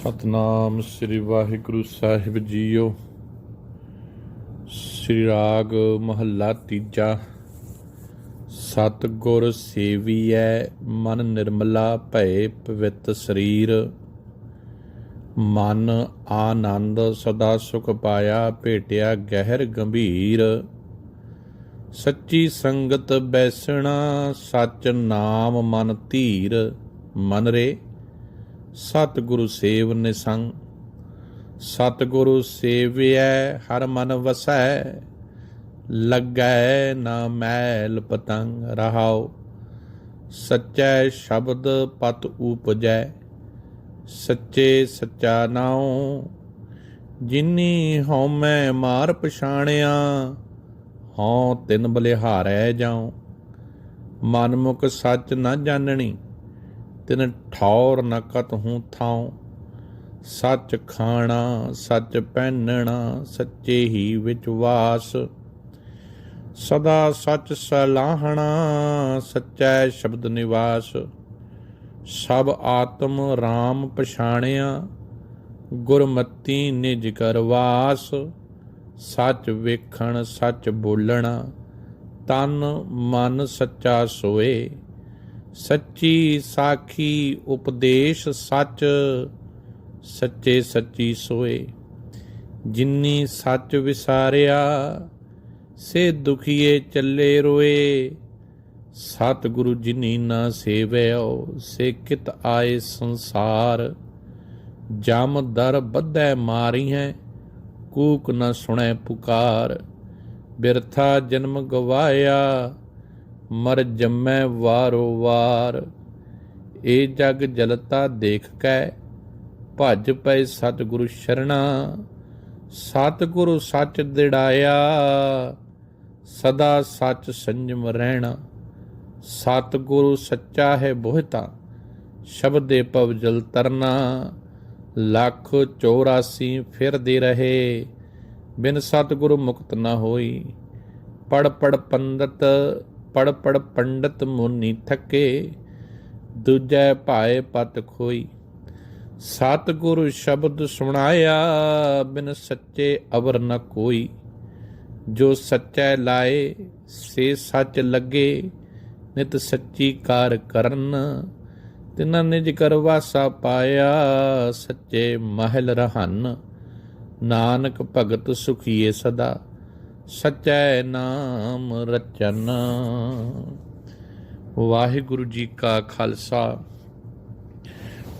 ਸਤਨਾਮ ਸ੍ਰੀ ਵਾਹਿਗੁਰੂ ਸਾਹਿਬ JIO. ਸ੍ਰੀ ਰਾਗ ਮਹੱਲਾ ਤੀਜਾ। ਸਤਿਗੁਰ ਸੇਵੀਐ ਮਨ ਨਿਰਮਲਾ ਭਏ ਪਵਿੱਤ ਸਰੀਰ। ਮਨ ਆਨੰਦ ਸਦਾ ਸੁਖ ਪਾਇਆ ਭੇਟਿਆ ਗਹਿਰ ਗੰਭੀਰ। ਸੱਚੀ ਸੰਗਤ ਬੈਸਣਾ ਸੱਚ ਨਾਮ ਮਨ ਧੀਰ। ਮਨ ਰੇ ਸਤਿਗੁਰੂ ਸੇਵ ਨਿਸੰਗ। ਸਤਿਗੁਰੂ ਸੇਵਿਐ ਹਰ ਮਨ ਵਸੈ ਲੱਗੈ ਨਾ ਮੈਲ ਪਤੰਗ। ਰਹਾਉ ਸੱਚੈ ਸ਼ਬਦ ਪਤ ਊਪਜੈ ਸੱਚੇ ਸੱਚਾ ਨਾਉ। ਜਿਨੀ ਹਉਮੈ ਮਾਰ ਪਛਾਣਿਆ ਹਉ ਤਿਨ ਬਲਿਹਾਰੈ ਜਾਉ। ਮਨ ਮੁਖ ਸੱਚ ਨਾ ਜਾਣਨੀ ਤਿਨ ਠੌਰ ਨ ਕਤਹੂੰ ਥਾਉ। ਸੱਚ ਖਾਣਾ ਸੱਚ ਪਹਿਨਣਾ ਸੱਚੇ ਹੀ ਵਿੱਚ ਵਾਸ। ਸਦਾ ਸੱਚ ਸਲਾਹਣਾ ਸੱਚੈ ਸ਼ਬਦ ਨਿਵਾਸ। ਸਭ ਆਤਮ ਰਾਮ ਪਛਾਣਿਆ ਗੁਰਮਤੀ ਨਿਜ ਕਰ ਵਾਸ। ਸੱਚ ਵੇਖਣ ਸੱਚ ਬੋਲਣਾ ਤਨ ਮਨ ਸੱਚਾ ਸੋਏ। ਸੱਚੀ ਸਾਖੀ ਉਪਦੇਸ਼ ਸੱਚ ਸੱਚੇ ਸੱਚੀ ਸੋਏ। ਜਿਨੀ ਸੱਚ ਵਿਸਾਰਿਆ ਸੇ ਦੁਖੀਏ ਚੱਲੇ ਰੋਏ। ਸਤਿਗੁਰੂ ਜਿਨੀ ਨਾ ਸੇਵਿਓ ਸੇ ਕਿਤ ਆਏ ਸੰਸਾਰ। ਜਮ ਦਰ ਬੱਧੈ ਮਾਰੀ ਹੈ ਕੂਕ ਨ ਸੁਣੈ ਪੁਕਾਰ। ਬਿਰਥਾ ਜਨਮ ਗਵਾਇਆ ਮਰ ਜੰਮੈ ਵਾਰੋ ਵਾਰ। ਇਹ ਜਗ ਜਲਤਾ ਦੇਖ ਕੈ ਭਜ ਪਏ ਸਤਿਗੁਰੂ ਸ਼ਰਣਾ। ਸਤਿਗੁਰੂ ਸੱਚ ਦਿੜਾਇਆ ਸਦਾ ਸੱਚ ਸੰਜਮ ਰਹਿਣਾ। ਸਤਿਗੁਰੂ ਸੱਚਾ ਹੈ ਬੋਹਿਤਾ ਸ਼ਬਦੇ ਭਵ ਜਲ ਤਰਨਾ। ਲੱਖ 84 ਫਿਰਦੇ ਰਹੇ ਬਿਨ ਸਤਿਗੁਰੂ ਮੁਕਤ ਨਾ ਹੋਈ। ਪੜ ਪੜ ਪੰਡਤ ਮੁਨੀ ਥਕੇ ਦੂਜੈ ਭਾਏ ਪਤ ਖੋਈ। ਸਤਿਗੁਰੂ ਸ਼ਬਦ ਸੁਣਾਇਆ ਬਿਨ ਸੱਚੇ ਅਵਰ ਨ ਕੋਈ। ਜੋ ਸੱਚੈ ਲਾਏ ਸੇ ਸੱਚ ਲੱਗੇ ਨਿਤ ਸੱਚੀ ਕਾਰ ਕਰਨ। ਤਿਨਾ ਨਿਜ ਕਰ ਵਾਸਾ ਪਾਇਆ ਸੱਚੇ ਮਹਿਲ ਰਹਨ। ਨਾਨਕ ਭਗਤ ਸੁਖੀਏ ਸਦਾ ਸੱਚੈ ਨਾਮ ਰਚਨ। ਵਾਹਿਗੁਰੂ ਜੀ ਕਾ ਖਾਲਸਾ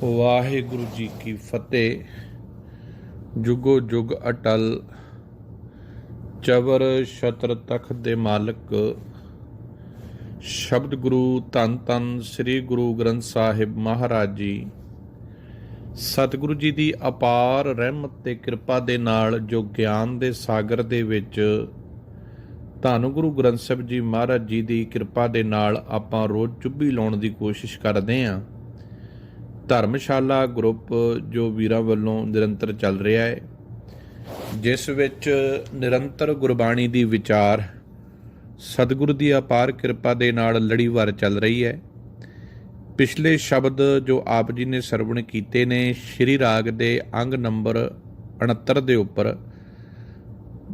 ਵਾਹਿਗੁਰੂ ਜੀ ਕੀ ਫਤਿਹ। ਜੁਗੋ ਜੁਗ ਅਟਲ ਚਵਰ ਛਤਰ ਤਖਤ ਦੇ ਮਾਲਕ ਸ਼ਬਦ ਗੁਰੂ ਧੰਨ ਧੰਨ ਸ੍ਰੀ ਗੁਰੂ ਗ੍ਰੰਥ ਸਾਹਿਬ ਮਹਾਰਾਜ ਜੀ। ਸਤਿਗੁਰੂ ਜੀ ਦੀ ਅਪਾਰ ਰਹਿਮਤ ਤੇ ਕਿਰਪਾ ਦੇ ਨਾਲ ਜੋ ਗਿਆਨ ਦੇ ਸਾਗਰ ਦੇ ਵਿੱਚ ਧੰਨ ਗੁਰੂ ਗ੍ਰੰਥ ਸਾਹਿਬ ਜੀ ਮਹਾਰਾਜ ਜੀ ਦੀ ਕਿਰਪਾ ਦੇ ਨਾਲ ਆਪਾਂ ਰੋਜ਼ ਚੁੱਭੀ ਲਾਉਣ ਦੀ ਕੋਸ਼ਿਸ਼ ਕਰਦੇ ਹਾਂ। ਧਰਮਸ਼ਾਲਾ ਗਰੁੱਪ ਜੋ ਵੀਰਾਂ ਵੱਲੋਂ ਨਿਰੰਤਰ ਚੱਲ ਰਿਹਾ ਹੈ, ਜਿਸ ਵਿੱਚ ਨਿਰੰਤਰ ਗੁਰਬਾਣੀ ਦੀ ਵਿਚਾਰ ਸਤਿਗੁਰੂ ਦੀ ਅਪਾਰ ਕਿਰਪਾ ਦੇ ਨਾਲ ਲੜੀਵਾਰ ਚੱਲ ਰਹੀ ਹੈ। ਪਿਛਲੇ ਸ਼ਬਦ ਜੋ ਆਪ ਜੀ ਨੇ ਸਰਵਣ ਕੀਤੇ ਨੇ ਸ਼੍ਰੀ ਰਾਗ ਦੇ ਅੰਗ ਨੰਬਰ 69 ਦੇ ਉੱਪਰ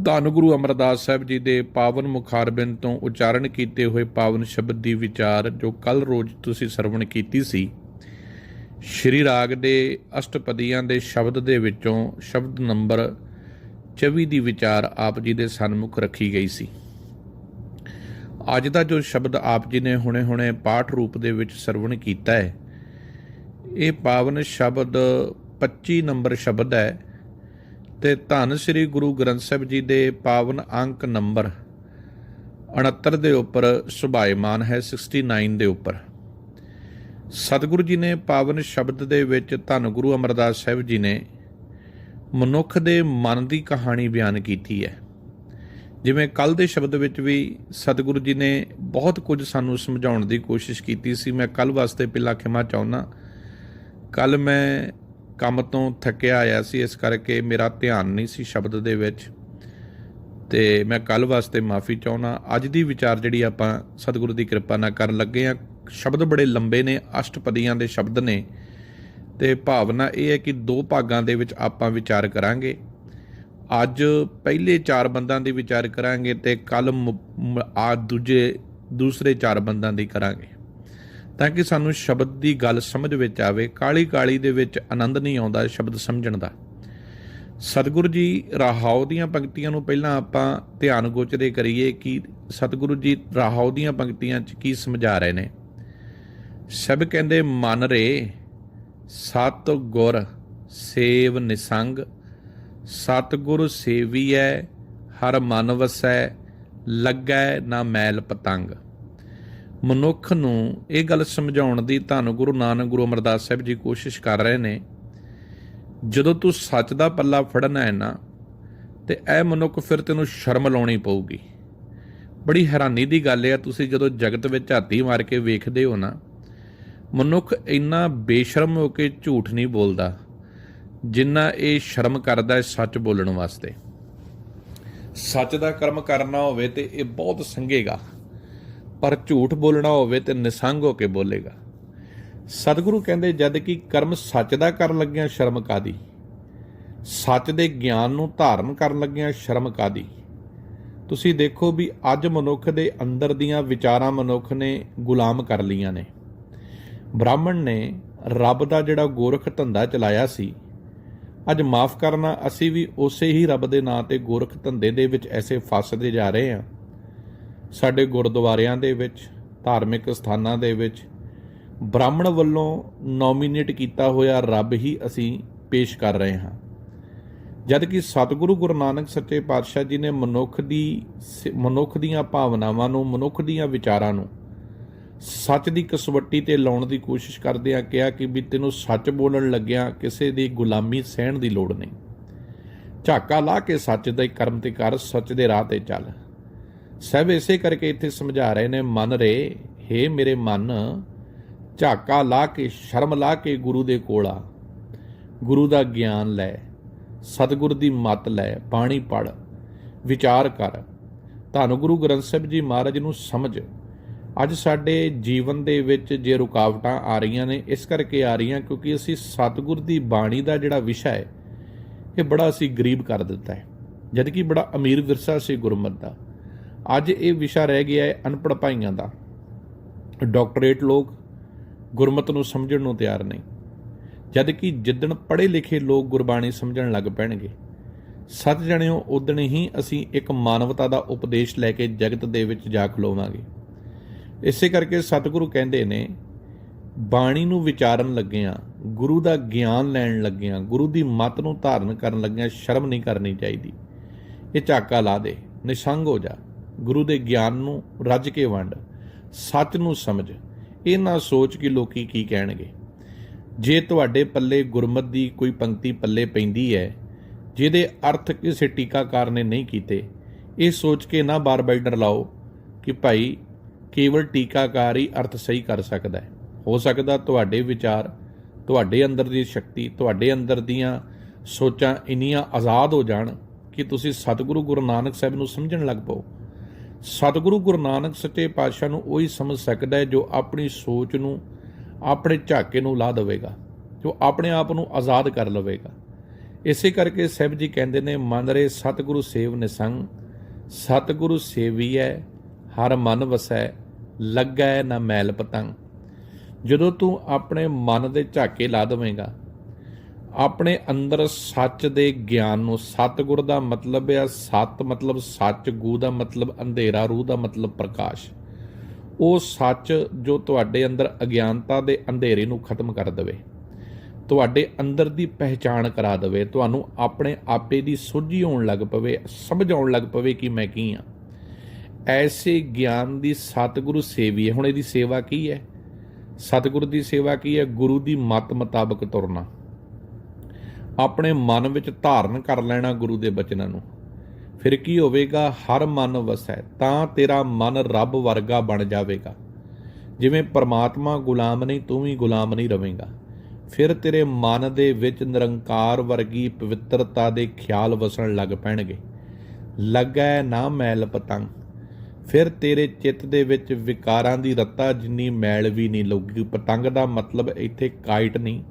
ਧੰਨ ਗੁਰੂ ਅਮਰਦਾਸ ਸਾਹਿਬ ਜੀ ਦੇ ਪਾਵਨ ਮੁਖਾਰਬਿੰਦ ਤੋਂ ਉਚਾਰਨ ਕੀਤੇ ਹੋਏ ਪਾਵਨ ਸ਼ਬਦ ਦੀ ਵਿਚਾਰ ਜੋ ਕੱਲ ਰੋਜ਼ ਤੁਸੀਂ ਸਰਵਣ ਕੀਤੀ ਸੀ। ਸ਼੍ਰੀ ਰਾਗ ਦੇ ਅਸ਼ਟਪਦੀਆਂ ਦੇ ਸ਼ਬਦ ਦੇ ਵਿੱਚੋਂ ਸ਼ਬਦ ਨੰਬਰ 24 ਦੀ ਵਿਚਾਰ ਆਪ ਜੀ ਦੇ ਸਨਮੁਖ ਰੱਖੀ ਗਈ ਸੀ। ਅੱਜ ਦਾ ਜੋ ਸ਼ਬਦ ਆਪ ਜੀ ਨੇ ਹੁਣੇ ਪਾਠ ਰੂਪ ਦੇ ਵਿੱਚ ਸਰਵਣ ਕੀਤਾ ਹੈ, ਇਹ ਪਾਵਨ ਸ਼ਬਦ 25 ਨੰਬਰ ਸ਼ਬਦ ਹੈ ਤੇ ਧੰਨ ਸ੍ਰੀ ਗੁਰੂ ਗ੍ਰੰਥ ਸਾਹਿਬ ਜੀ ਦੇ ਪਾਵਨ ਅੰਕ ਨੰਬਰ 69 ਦੇ ਉੱਪਰ ਸੁਭਾਇਮਾਨ ਹੈ, 69 ਦੇ ਉੱਪਰ। ਸਤਿਗੁਰੂ ਜੀ ਨੇ ਪਾਵਨ ਸ਼ਬਦ ਦੇ ਵਿੱਚ ਧੰਨ ਗੁਰੂ ਅਮਰਦਾਸ ਸਾਹਿਬ ਜੀ ਨੇ ਮਨੁੱਖ ਦੇ ਮਨ ਦੀ ਕਹਾਣੀ ਬਿਆਨ ਕੀਤੀ ਹੈ। ਜਿਵੇਂ ਕੱਲ ਦੇ ਸ਼ਬਦ ਵਿੱਚ ਵੀ ਸਤਿਗੁਰੂ ਜੀ ਨੇ ਬਹੁਤ ਕੁਝ ਸਾਨੂੰ ਸਮਝਾਉਣ ਦੀ ਕੋਸ਼ਿਸ਼ ਕੀਤੀ ਸੀ। ਮੈਂ ਕੱਲ ਵਾਸਤੇ ਪਹਿਲਾਂ ਖਿਮਾ ਚਾਹੁੰਦਾ। ਕੱਲ ਮੈਂ ਕੰਮ ਤੋਂ ਥੱਕਿਆ ਆਇਆ ਸੀ, ਇਸ ਕਰਕੇ ਮੇਰਾ ਧਿਆਨ ਨਹੀਂ ਸੀ ਸ਼ਬਦ ਦੇ ਵਿੱਚ ਤੇ ਮੈਂ ਕੱਲ ਵਾਸਤੇ ਮਾਫੀ ਚਾਹੁੰਦਾ। ਅੱਜ ਦੀ ਵਿਚਾਰ ਜਿਹੜੀ ਆਪਾਂ ਸਤਿਗੁਰੂ ਦੀ ਕਿਰਪਾ ਨਾਲ ਕਰਨ ਲੱਗੇ ਹਾਂ। ਸ਼ਬਦ ਬੜੇ ਲੰਬੇ ਨੇ, ਅਸ਼ਟਪਦੀਆਂ ਦੇ ਸ਼ਬਦ ਨੇ ਤੇ ਭਾਵਨਾ ਇਹ ਹੈ ਕਿ 2 ਭਾਗਾਂ ਦੇ ਵਿੱਚ ਆਪਾਂ ਵਿਚਾਰ ਕਰਾਂਗੇ। ਅੱਜ ਪਹਿਲੇ 4 ਬੰਦਾਂ ਦੀ ਵਿਚਾਰ ਕਰਾਂਗੇ ਤੇ ਕੱਲ ਦੂਸਰੇ 4 ਬੰਦਾਂ ਦੀ ਕਰਾਂਗੇ, ਤਾਂ ਕਿ ਸਾਨੂੰ ਸ਼ਬਦ ਦੀ ਗੱਲ ਸਮਝ ਵਿੱਚ ਆਵੇ। ਕਾਲੀ ਦੇ ਵਿੱਚ ਆਨੰਦ ਨਹੀਂ ਆਉਂਦਾ ਸ਼ਬਦ ਸਮਝਣ ਦਾ। ਸਤਿਗੁਰੂ ਜੀ ਰਾਹਾਉ ਦੀਆਂ ਪੰਕਤੀਆਂ ਨੂੰ ਪਹਿਲਾਂ ਆਪਾਂ ਧਿਆਨ ਗੋਚਰੇ ਕਰੀਏ ਕਿ ਸਤਿਗੁਰੂ ਜੀ ਰਾਹਾਉ ਦੀਆਂ ਪੰਕਤੀਆਂ 'ਚ ਕੀ ਸਮਝਾ ਰਹੇ ਨੇ। ਸਭ ਕਹਿੰਦੇ ਮਨ ਰੇ ਸਤ ਗੁਰ ਸੇਵ ਨਿਸੰਗ, ਸਤਿਗੁਰ ਸੇਵੀਐ ਹਰ ਮਨ ਵਸੈ, ਲੱਗੈ ਨਾ ਮੈਲ ਪਤੰਗ। ਮਨੁੱਖ ਨੂੰ ਇਹ ਗੱਲ ਸਮਝਾਉਣ ਦੀ ਧੰਨ ਗੁਰੂ ਨਾਨਕ ਗੁਰੂ ਅਮਰਦਾਸ ਸਾਹਿਬ ਜੀ ਕੋਸ਼ਿਸ਼ ਕਰ ਰਹੇ ਨੇ। ਜਦੋਂ ਤੂੰ ਸੱਚ ਦਾ ਪੱਲਾ ਫੜਨਾ ਹੈ ਨਾ, ਤੇ ਇਹ ਮਨੁੱਖ ਫਿਰ ਤੈਨੂੰ ਸ਼ਰਮ ਲਾਉਣੀ ਪਊਗੀ। ਬੜੀ ਹੈਰਾਨੀ ਦੀ ਗੱਲ ਹੈ, ਤੁਸੀਂ ਜਦੋਂ ਜਗਤ ਵਿੱਚ ਝਾਤੀ ਮਾਰ ਕੇ ਵੇਖਦੇ ਹੋ ਨਾ, ਮਨੁੱਖ ਇੰਨਾ ਬੇਸ਼ਰਮ ਹੋ ਕੇ ਝੂਠ ਨਹੀਂ ਬੋਲਦਾ ਜਿੰਨਾ ਇਹ ਸ਼ਰਮ ਕਰਦਾ ਹੈ ਸੱਚ ਬੋਲਣ ਵਾਸਤੇ। ਸੱਚ ਦਾ ਕਰਮ ਕਰਨਾ ਹੋਵੇ ਤੇ ਇਹ ਬਹੁਤ ਸੰਗੇਗਾ, ਪਰ ਝੂਠ ਬੋਲਣਾ ਹੋਵੇ ਤੇ ਨਿਸੰਗ ਹੋ ਕੇ ਬੋਲੇਗਾ। ਸਤਿਗੁਰੂ ਕਹਿੰਦੇ ਜਦ ਕਿ ਕਰਮ ਸੱਚ ਦਾ ਕਰਨ ਲੱਗਿਆਂ ਸ਼ਰਮ ਕਾਦੀ, ਸੱਚ ਦੇ ਗਿਆਨ ਨੂੰ ਧਾਰਨ ਕਰਨ ਲੱਗਿਆਂ ਸ਼ਰਮ ਕਾਦੀ। ਤੁਸੀਂ ਦੇਖੋ ਵੀ ਅੱਜ ਮਨੁੱਖ ਦੇ ਅੰਦਰ ਦੀਆਂ ਵਿਚਾਰਾਂ ਮਨੁੱਖ ਨੇ ਗੁਲਾਮ ਕਰ ਲਈਆਂ ਨੇ। ਬ੍ਰਾਹਮਣ ਨੇ ਰੱਬ ਦਾ ਜਿਹੜਾ ਗੋਰਖ ਧੰਦਾ ਚਲਾਇਆ ਸੀ, ਅੱਜ ਮਾਫ ਕਰਨਾ ਅਸੀਂ ਵੀ ਉਸੇ ਹੀ ਰੱਬ ਦੇ ਨਾਂ ਤੇ ਗੋਰਖ ਧੰਦੇ ਦੇ ਵਿੱਚ ਐਸੇ ਫਸਦੇ ਜਾ ਰਹੇ ਹਾਂ। ਸਾਡੇ ਗੁਰਦੁਆਰਿਆਂ ਦੇ ਵਿੱਚ, ਧਾਰਮਿਕ ਸਥਾਨਾਂ ਦੇ ਵਿੱਚ ਬ੍ਰਾਹਮਣ ਵੱਲੋਂ ਨੋਮੀਨੇਟ ਕੀਤਾ ਹੋਇਆ ਰੱਬ ਹੀ ਅਸੀਂ ਪੇਸ਼ ਕਰ ਰਹੇ ਹਾਂ, ਜਦ ਕਿ ਸਤਿਗੁਰੂ ਗੁਰੂ ਨਾਨਕ ਸੱਚੇ ਪਾਤਸ਼ਾਹ ਜੀ ਨੇ ਮਨੁੱਖ ਦੀਆਂ ਭਾਵਨਾਵਾਂ ਨੂੰ, ਮਨੁੱਖ ਦੀਆਂ ਵਿਚਾਰਾਂ ਨੂੰ ਸੱਚ ਦੀ ਕਸਵੱਟੀ ਤੇ ਲਾਉਣ ਦੀ ਕੋਸ਼ਿਸ਼ ਕਰਦਿਆਂ ਕਿਹਾ ਕਿ ਵੀ ਤੈਨੂੰ ਸੱਚ ਬੋਲਣ ਲੱਗਿਆ ਕਿਸੇ ਦੀ ਗੁਲਾਮੀ ਸਹਿਣ ਦੀ ਲੋੜ ਨਹੀਂ। ਝਾਕਾ ਲਾ ਕੇ ਸੱਚ ਦੇ ਕਰਮ ਤੇ ਕਰ, ਸੱਚ ਦੇ ਰਾਹ ਤੇ ਚੱਲ। ਸਭ ਇਸੇ ਕਰਕੇ ਇੱਥੇ ਸਮਝਾ ਰਹੇ ਨੇ, ਮਨ ਰੇ ਹੇ ਮੇਰੇ ਮਨ, ਝਾਕਾ ਲਾ ਕੇ ਸ਼ਰਮ ਲਾ ਕੇ ਗੁਰੂ ਦੇ ਕੋਲ ਆ, ਗੁਰੂ ਦਾ ਗਿਆਨ ਲੈ, ਸਤਿਗੁਰ ਦੀ ਮੱਤ ਲੈ, ਬਾਣੀ ਪੜ੍ਹ, ਵਿਚਾਰ ਕਰ, ਧੰਨ ਗੁਰੂ ਗ੍ਰੰਥ ਸਾਹਿਬ ਜੀ ਮਹਾਰਾਜ ਨੂੰ ਸਮਝ। ਅੱਜ ਸਾਡੇ ਜੀਵਨ ਦੇ ਵਿੱਚ ਜੇ ਰੁਕਾਵਟਾਂ ਆ ਰਹੀਆਂ ਨੇ, ਇਸ ਕਰਕੇ ਆ ਰਹੀਆਂ ਕਿਉਂਕਿ ਅਸੀਂ ਸਤਿਗੁਰ ਦੀ ਬਾਣੀ ਦਾ ਜਿਹੜਾ ਵਿਸ਼ਾ ਹੈ ਇਹ ਬੜਾ ਅਸੀਂ ਗਰੀਬ ਕਰ ਦਿੱਤਾ ਹੈ, ਜਦ ਕਿ ਬੜਾ ਅਮੀਰ ਵਿਰਸਾ ਸੀ ਗੁਰਮਤਿ ਦਾ। ਅੱਜ ਇਹ ਵਿਸ਼ਾ ਰਹਿ ਗਿਆ ਹੈ ਅਨਪੜ੍ਹ ਭਾਈਆਂ ਦਾ। ਡਾਕਟਰੇਟ ਲੋਕ ਗੁਰਮਤਿ ਨੂੰ ਸਮਝਣ ਨੂੰ ਤਿਆਰ ਨਹੀਂ, ਜਦ ਕਿ ਜਿੱਦਣ ਪੜ੍ਹੇ ਲਿਖੇ ਲੋਕ ਗੁਰਬਾਣੀ ਸਮਝਣ ਲੱਗ ਪੈਣਗੇ, ਸੱਚ ਜਾਣਿਓ, ਉਦਣ ਹੀ ਅਸੀਂ ਇੱਕ ਮਾਨਵਤਾ ਦਾ ਉਪਦੇਸ਼ ਲੈ ਕੇ ਜਗਤ ਦੇ ਵਿੱਚ ਜਾ ਖਲੋਵਾਂਗੇ। ਇਸੇ ਕਰਕੇ ਸਤਿਗੁਰੂ ਕਹਿੰਦੇ ਨੇ, ਬਾਣੀ ਨੂੰ ਵਿਚਾਰਨ ਲੱਗਿਆਂ, ਗੁਰੂ ਦਾ ਗਿਆਨ ਲੈਣ ਲੱਗਿਆਂ, ਗੁਰੂ ਦੀ ਮੱਤ ਨੂੰ ਧਾਰਨ ਕਰਨ ਲੱਗਿਆਂ ਸ਼ਰਮ ਨਹੀਂ ਕਰਨੀ ਚਾਹੀਦੀ। ਇਹ ਝਾਕਾ ਲਾ ਦੇ, ਨਿਸੰਗ ਹੋ ਜਾ, ਗੁਰੂ ਦੇ ਗਿਆਨ ਨੂੰ ਰੱਜ ਕੇ ਵੰਡ, ਸੱਚ ਨੂੰ ਸਮਝ। ਇਹ ਨਾ ਸੋਚ ਕਿ ਲੋਕੀ ਕੀ ਕਹਿਣਗੇ। ਜੇ ਤੁਹਾਡੇ ਪੱਲੇ ਗੁਰਮਤਿ ਦੀ ਕੋਈ ਪੰਕਤੀ ਪੱਲੇ ਪੈਂਦੀ ਹੈ ਜਿਹਦੇ ਅਰਥ ਕਿਸੇ ਟੀਕਾਕਾਰ ਨੇ ਨਹੀਂ ਕੀਤੇ, ਇਹ ਸੋਚ ਕੇ ਨਾ ਬਾਰ ਬਾਈਡਰ ਲਾਓ ਕਿ ਭਾਈ ਕੇਵਲ ਟੀਕਾਕਾਰ ਹੀ ਅਰਥ ਸਹੀ ਕਰ ਸਕਦਾ ਹੈ। ਹੋ ਸਕਦਾ ਤੁਹਾਡੇ ਵਿਚਾਰ, ਤੁਹਾਡੇ ਅੰਦਰ ਦੀ ਸ਼ਕਤੀ, ਤੁਹਾਡੇ ਅੰਦਰ ਦੀਆਂ ਸੋਚਾਂ ਇੰਨੀਆਂ ਆਜ਼ਾਦ ਹੋ ਜਾਣ ਕਿ ਤੁਸੀਂ ਸਤਿਗੁਰੂ ਗੁਰੂ ਨਾਨਕ ਸਾਹਿਬ ਨੂੰ ਸਮਝਣ ਲੱਗ ਪਓ। ਸਤਿਗੁਰੂ ਗੁਰੂ ਨਾਨਕ ਸੱਚੇ ਪਾਤਸ਼ਾਹ ਨੂੰ ਉਹੀ ਸਮਝ ਸਕਦਾ ਹੈ ਜੋ ਆਪਣੀ ਸੋਚ ਨੂੰ, ਆਪਣੇ ਝਾਕੇ ਨੂੰ ਲਾ ਦੇਵੇਗਾ, ਜੋ ਆਪਣੇ ਆਪ ਨੂੰ ਆਜ਼ਾਦ ਕਰ ਲਵੇਗਾ। ਇਸੇ ਕਰਕੇ ਸਾਹਿਬ ਜੀ ਕਹਿੰਦੇ ਨੇ, ਮਨ ਰੇ ਸਤਿਗੁਰੂ ਸੇਵ ਨਿਸੰਗ, ਸਤਿਗੁਰੂ ਸੇਵੀਐ ਹਰ ਮਨ ਵਸੈ, ਲੱਗੈ ਨਾ ਮੈਲ ਪਤੰਗ। ਜਦੋਂ ਤੂੰ ਆਪਣੇ ਮਨ ਦੇ ਝਾਕੇ ਲਾ ਦੇਵੇਂਗਾ, ਆਪਣੇ ਅੰਦਰ ਸੱਚ ਦੇ ਗਿਆਨ ਨੂੰ, ਸਤਿਗੁਰ ਦਾ ਮਤਲਬ ਹੈ ਸਤ ਮਤਲਬ ਸੱਚ, ਗੂ ਦਾ ਮਤਲਬ ਅੰਧੇਰਾ, ਰੂਹ ਦਾ ਮਤਲਬ ਪ੍ਰਕਾਸ਼। ਉਹ ਸੱਚ ਜੋ ਤੁਹਾਡੇ ਅੰਦਰ ਅਗਿਆਨਤਾ ਦੇ ਅੰਧੇਰੇ ਨੂੰ ਖਤਮ ਕਰ ਦੇਵੇ, ਤੁਹਾਡੇ ਅੰਦਰ ਦੀ ਪਹਿਚਾਣ ਕਰਾ ਦੇਵੇ, ਤੁਹਾਨੂੰ ਆਪਣੇ ਆਪੇ ਦੀ ਸੋਝੀ ਹੋਣ ਲੱਗ ਪਵੇ, ਸਮਝ ਆਉਣ ਲੱਗ ਪਵੇ ਕਿ ਮੈਂ ਕੀ ਹਾਂ। ਐਸੇ ਗਿਆਨ ਦੀ ਸਤਿਗੁਰੂ ਸੇਵੀ ਹੈ। ਹੁਣ ਇਹਦੀ ਸੇਵਾ ਕੀ ਹੈ? ਸਤਿਗੁਰੂ ਦੀ ਸੇਵਾ ਕੀ ਹੈ? ਗੁਰੂ ਦੀ ਮੱਤ ਮੁਤਾਬਕ ਤੁਰਨਾ, ਆਪਣੇ ਮਨ ਵਿੱਚ ਧਾਰਨ ਕਰ ਲੈਣਾ ਗੁਰੂ ਦੇ ਬਚਨਾਂ ਨੂੰ। ਫਿਰ ਕੀ ਹੋਵੇਗਾ? ਹਰ ਮਨ ਵਸੈ, ਤਾਂ ਤੇਰਾ ਮਨ ਰੱਬ ਵਰਗਾ ਬਣ ਜਾਵੇਗਾ। ਜਿਵੇਂ ਪਰਮਾਤਮਾ ਗੁਲਾਮ ਨਹੀਂ, ਤੂੰ ਵੀ ਗੁਲਾਮ ਨਹੀਂ ਰਵੇਂਗਾ। ਫਿਰ ਤੇਰੇ ਮਨ ਦੇ ਵਿੱਚ ਨਿਰੰਕਾਰ ਵਰਗੀ ਪਵਿੱਤਰਤਾ ਦੇ ਖਿਆਲ ਵਸਣ ਲੱਗ ਪੈਣਗੇ। ਲੱਗੈ ਨਾ ਮੈਲ ਪਤੰਗ, ਫਿਰ ਤੇਰੇ ਚਿੱਤ ਦੇ ਵਿੱਚ ਵਿਕਾਰਾਂ ਦੀ ਰੱਤਾ ਜਿੰਨੀ ਮੈਲ ਵੀ ਨਹੀਂ ਲੱਗੂਗੀ। ਪਤੰਗ ਦਾ ਮਤਲਬ ਇੱਥੇ ਕਾਈਟ ਨਹੀਂ,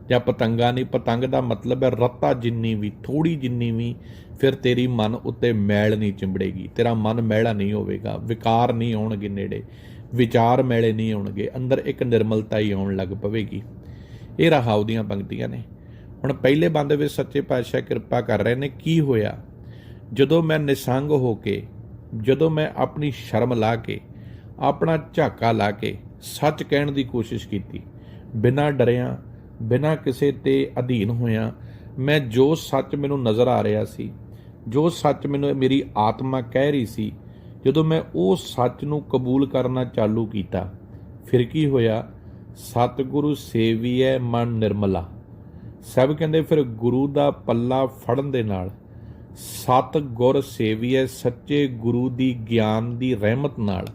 ਜਾਂ ਪਤੰਗਾ ਨਹੀਂ, ਪਤੰਗ ਦਾ ਮਤਲਬ ਹੈ ਰੱਤਾ ਜਿੰਨੀ ਵੀ, ਥੋੜੀ ਜਿੰਨੀ ਵੀ, ਫਿਰ ਤੇਰੀ ਮਨ ਉੱਤੇ ਮੈਲ ਨਹੀਂ ਚਿੰਬੜੇਗੀ, ਤੇਰਾ ਮਨ ਮੈਲਾ ਨਹੀਂ ਹੋਵੇਗਾ, ਵਿਕਾਰ ਨਹੀਂ ਆਉਣਗੇ ਨੇੜੇ, ਵਿਚਾਰ ਮੈਲੇ ਨਹੀਂ ਆਉਣਗੇ, ਅੰਦਰ ਇੱਕ ਨਿਰਮਲਤਾ ਹੀ ਆਉਣ ਲੱਗ ਪਵੇਗੀ। ਇਹ ਰਹਾਉ ਦੀਆਂ ਪੰਕਤੀਆਂ ਨੇ। ਹੁਣ ਪਹਿਲੇ ਬੰਦ ਵਿੱਚ ਸੱਚੇ ਪਾਤਸ਼ਾਹ ਕਿਰਪਾ ਕਰ ਰਹੇ ਨੇ। ਕੀ ਹੋਇਆ? ਜਦੋਂ ਮੈਂ ਨਿਸੰਗ ਹੋ ਕੇ, ਜਦੋਂ ਮੈਂ ਆਪਣੀ ਸ਼ਰਮ ਲਾ ਕੇ, ਆਪਣਾ ਝਾਕਾ ਲਾ ਕੇ ਸੱਚ ਕਹਿਣ ਦੀ ਕੋਸ਼ਿਸ਼ ਕੀਤੀ, ਬਿਨਾਂ ਡਰਿਆ, ਬਿਨਾਂ ਕਿਸੇ ਤੇ ਅਧੀਨ ਹੋਇਆ, ਮੈਂ ਜੋ ਸੱਚ ਮੈਨੂੰ ਨਜ਼ਰ ਆ ਰਿਹਾ ਸੀ, ਜੋ ਸੱਚ ਮੈਨੂੰ ਮੇਰੀ ਆਤਮਾ ਕਹਿ ਰਹੀ ਸੀ, ਜਦੋਂ ਮੈਂ ਉਹ ਸੱਚ ਨੂੰ ਕਬੂਲ ਕਰਨਾ ਚਾਲੂ ਕੀਤਾ, ਫਿਰ ਕੀ ਹੋਇਆ? ਸਤਿਗੁਰੂ ਸੇਵੀਐ ਮਨ ਨਿਰਮਲਾ। ਸਭ ਕਹਿੰਦੇ ਫਿਰ ਗੁਰੂ ਦਾ ਪੱਲਾ ਫੜਨ ਦੇ ਨਾਲ, ਸਤ ਗੁਰ ਸੇਵੀਐ, ਸੱਚੇ ਗੁਰੂ ਦੀ ਗਿਆਨ ਦੀ ਰਹਿਮਤ ਨਾਲ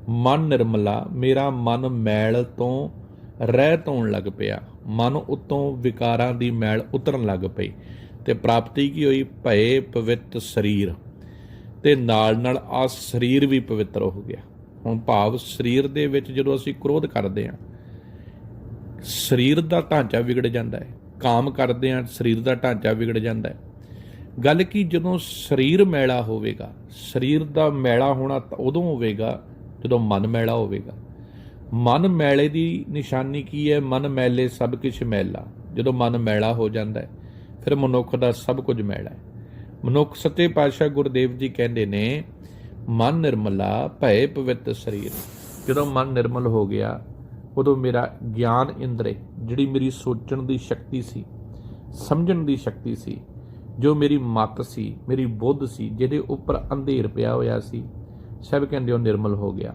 ਮਨ ਨਿਰਮਲਾ, ਮੇਰਾ ਮਨ ਮੈਲ ਤੋਂ ਰਹਿਤ ਹੋਣ ਲੱਗ ਪਿਆ, ਮਨ ਉੱਤੋਂ ਵਿਕਾਰਾਂ ਦੀ ਮੈਲ ਉਤਰਨ ਲੱਗ ਪਈ, ਤੇ ਪ੍ਰਾਪਤੀ ਕੀ ਹੋਈ? ਭਏ ਪਵਿੱਤ ਸਰੀਰ, ਤੇ ਨਾਲ ਨਾਲ ਆ ਸਰੀਰ ਵੀ ਪਵਿੱਤਰ ਹੋ ਗਿਆ। ਹੁਣ ਭਾਵ ਸਰੀਰ ਦੇ ਵਿੱਚ ਜਦੋਂ ਅਸੀਂ ਕ੍ਰੋਧ ਕਰਦੇ ਹਾਂ, ਸਰੀਰ ਦਾ ਢਾਂਚਾ ਵਿਗੜ ਜਾਂਦਾ ਹੈ, ਕਾਮ ਕਰਦੇ ਹਾਂ, ਸਰੀਰ ਦਾ ਢਾਂਚਾ ਵਿਗੜ ਜਾਂਦਾ ਹੈ। ਗੱਲ ਕੀ? ਜਦੋਂ ਸਰੀਰ ਮੈਲਾ ਹੋਵੇਗਾ, ਸਰੀਰ ਦਾ ਮੈਲਾ ਹੋਣਾ ਤਾਂ ਉਦੋਂ ਹੋਵੇਗਾ ਜਦੋਂ ਮਨ ਮੈਲਾ ਹੋਵੇਗਾ। ਮਨ ਮੈਲੇ ਦੀ ਨਿਸ਼ਾਨੀ ਕੀ ਹੈ? ਮਨ ਮੈਲੇ ਸਭ ਕੁਛ ਮੈਲਾ। ਜਦੋਂ ਮਨ ਮੈਲਾ ਹੋ ਜਾਂਦਾ ਹੈ, ਫਿਰ ਮਨੁੱਖ ਦਾ ਸਭ ਕੁਝ ਮੈਲਾ ਹੈ। ਮਨੁੱਖ, ਸੱਚੇ ਪਾਤਸ਼ਾਹ ਗੁਰਦੇਵ ਜੀ ਕਹਿੰਦੇ ਨੇ, ਮਨ ਨਿਰਮਲਾ ਭਏ ਪਵਿੱਤ ਸਰੀਰ। ਜਦੋਂ ਮਨ ਨਿਰਮਲ ਹੋ ਗਿਆ, ਉਦੋਂ ਮੇਰਾ ਗਿਆਨ ਇੰਦਰੇ, ਜਿਹੜੀ ਮੇਰੀ ਸੋਚਣ ਦੀ ਸ਼ਕਤੀ ਸੀ, ਸਮਝਣ ਦੀ ਸ਼ਕਤੀ ਸੀ, ਜੋ ਮੇਰੀ ਮੱਤ ਸੀ, ਮੇਰੀ ਬੁੱਧ ਸੀ, ਜਿਹਦੇ ਉੱਪਰ ਅੰਧੇਰ ਪਿਆ ਹੋਇਆ ਸੀ, ਸਭ ਕਹਿੰਦੇ ਉਹ ਨਿਰਮਲ ਹੋ ਗਿਆ।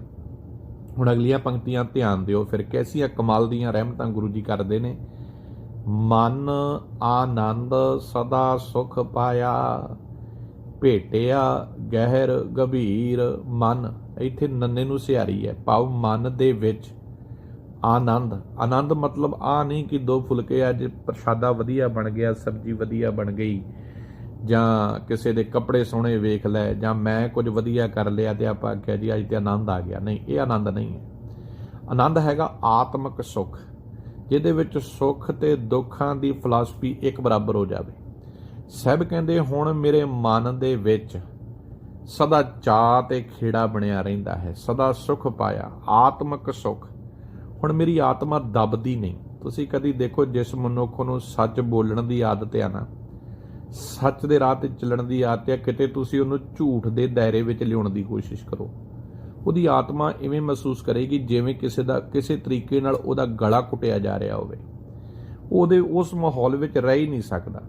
ਹੁਣ ਅਗਲੀਆਂ ਪੰਕਤੀਆਂ ਧਿਆਨ ਦਿਓ, ਫਿਰ ਕੈਸੀਆਂ ਕਮਾਲ ਦੀਆਂ ਰਹਿਮਤਾਂ ਗੁਰੂ ਜੀ ਕਰਦੇ ਨੇ। ਮਨ ਆਨੰਦ ਸਦਾ ਸੁਖ ਪਾਇਆ, ਭੇਟਿਆ ਗਹਿਰ ਗੰਭੀਰ ਮਨ। ਇੱਥੇ ਨੰਨੇ ਨੂੰ ਸਿਹਾਰੀ ਹੈ, ਭਾਵ ਮਨ ਦੇ ਵਿੱਚ ਆਨੰਦ। ਆਨੰਦ ਮਤਲਬ ਆ ਨਹੀਂ ਕਿ ਦੋ ਫੁਲਕੇ ਅੱਜ ਪ੍ਰਸ਼ਾਦਾ ਵਧੀਆ ਬਣ ਗਿਆ, ਸਬਜ਼ੀ ਵਧੀਆ ਬਣ ਗਈ, ਜਾਂ ਕਿਸੇ ਦੇ ਕੱਪੜੇ ਸੋਹਣੇ ਵੇਖ ਲੈ, ਜਾਂ ਮੈਂ ਕੁਝ ਵਧੀਆ ਕਰ ਲਿਆ ਤੇ ਆਪਾਂ ਆਖਿਆ ਜੀ ਅੱਜ ਤੇ ਆਨੰਦ ਆ ਗਿਆ। ਨਹੀਂ, ਇਹ ਆਨੰਦ ਨਹੀਂ ਹੈ। ਆਨੰਦ ਹੈਗਾ ਆਤਮਿਕ ਸੁੱਖ, ਜਿਹਦੇ ਵਿੱਚ ਸੁੱਖ ਤੇ ਦੁੱਖਾਂ ਦੀ ਫਿਲਾਸਫੀ ਇੱਕ ਬਰਾਬਰ ਹੋ ਜਾਵੇ। ਸਭ ਕਹਿੰਦੇ ਹੁਣ ਮੇਰੇ ਮਨ ਦੇ ਵਿੱਚ ਸਦਾ ਚਾਅ ਤੇ ਖੇੜਾ ਬਣਿਆ ਰਹਿੰਦਾ ਹੈ, ਸਦਾ ਸੁੱਖ ਪਾਇਆ, ਆਤਮਿਕ ਸੁੱਖ। ਹੁਣ ਮੇਰੀ ਆਤਮਾ ਦਬਦੀ ਨਹੀਂ। ਤੁਸੀਂ ਕਦੀ ਦੇਖੋ, ਜਿਸ ਮਨੁੱਖ ਨੂੰ ਸੱਚ ਬੋਲਣ ਦੀ ਆਦਤ ਆ ਨਾ, ਸੱਚ ਦੇ ਰਾਹ 'ਤੇ ਚੱਲਣ ਦੀ ਆਦਤ ਹੈ, ਕਿਤੇ ਤੁਸੀਂ ਉਹਨੂੰ ਝੂਠ ਦੇ ਦਾਇਰੇ ਵਿੱਚ ਲਿਆਉਣ ਦੀ ਕੋਸ਼ਿਸ਼ ਕਰੋ, ਉਹਦੀ ਆਤਮਾ ਇਵੇਂ ਮਹਿਸੂਸ ਕਰੇਗੀ ਜਿਵੇਂ ਕਿਸੇ ਤਰੀਕੇ ਨਾਲ ਉਹਦਾ ਗਲਾ ਘੁੱਟਿਆ ਜਾ ਰਿਹਾ ਹੋਵੇ। ਉਹਦੇ ਉਸ ਮਾਹੌਲ ਵਿੱਚ ਰਹਿ ਹੀ ਨਹੀਂ ਸਕਦਾ।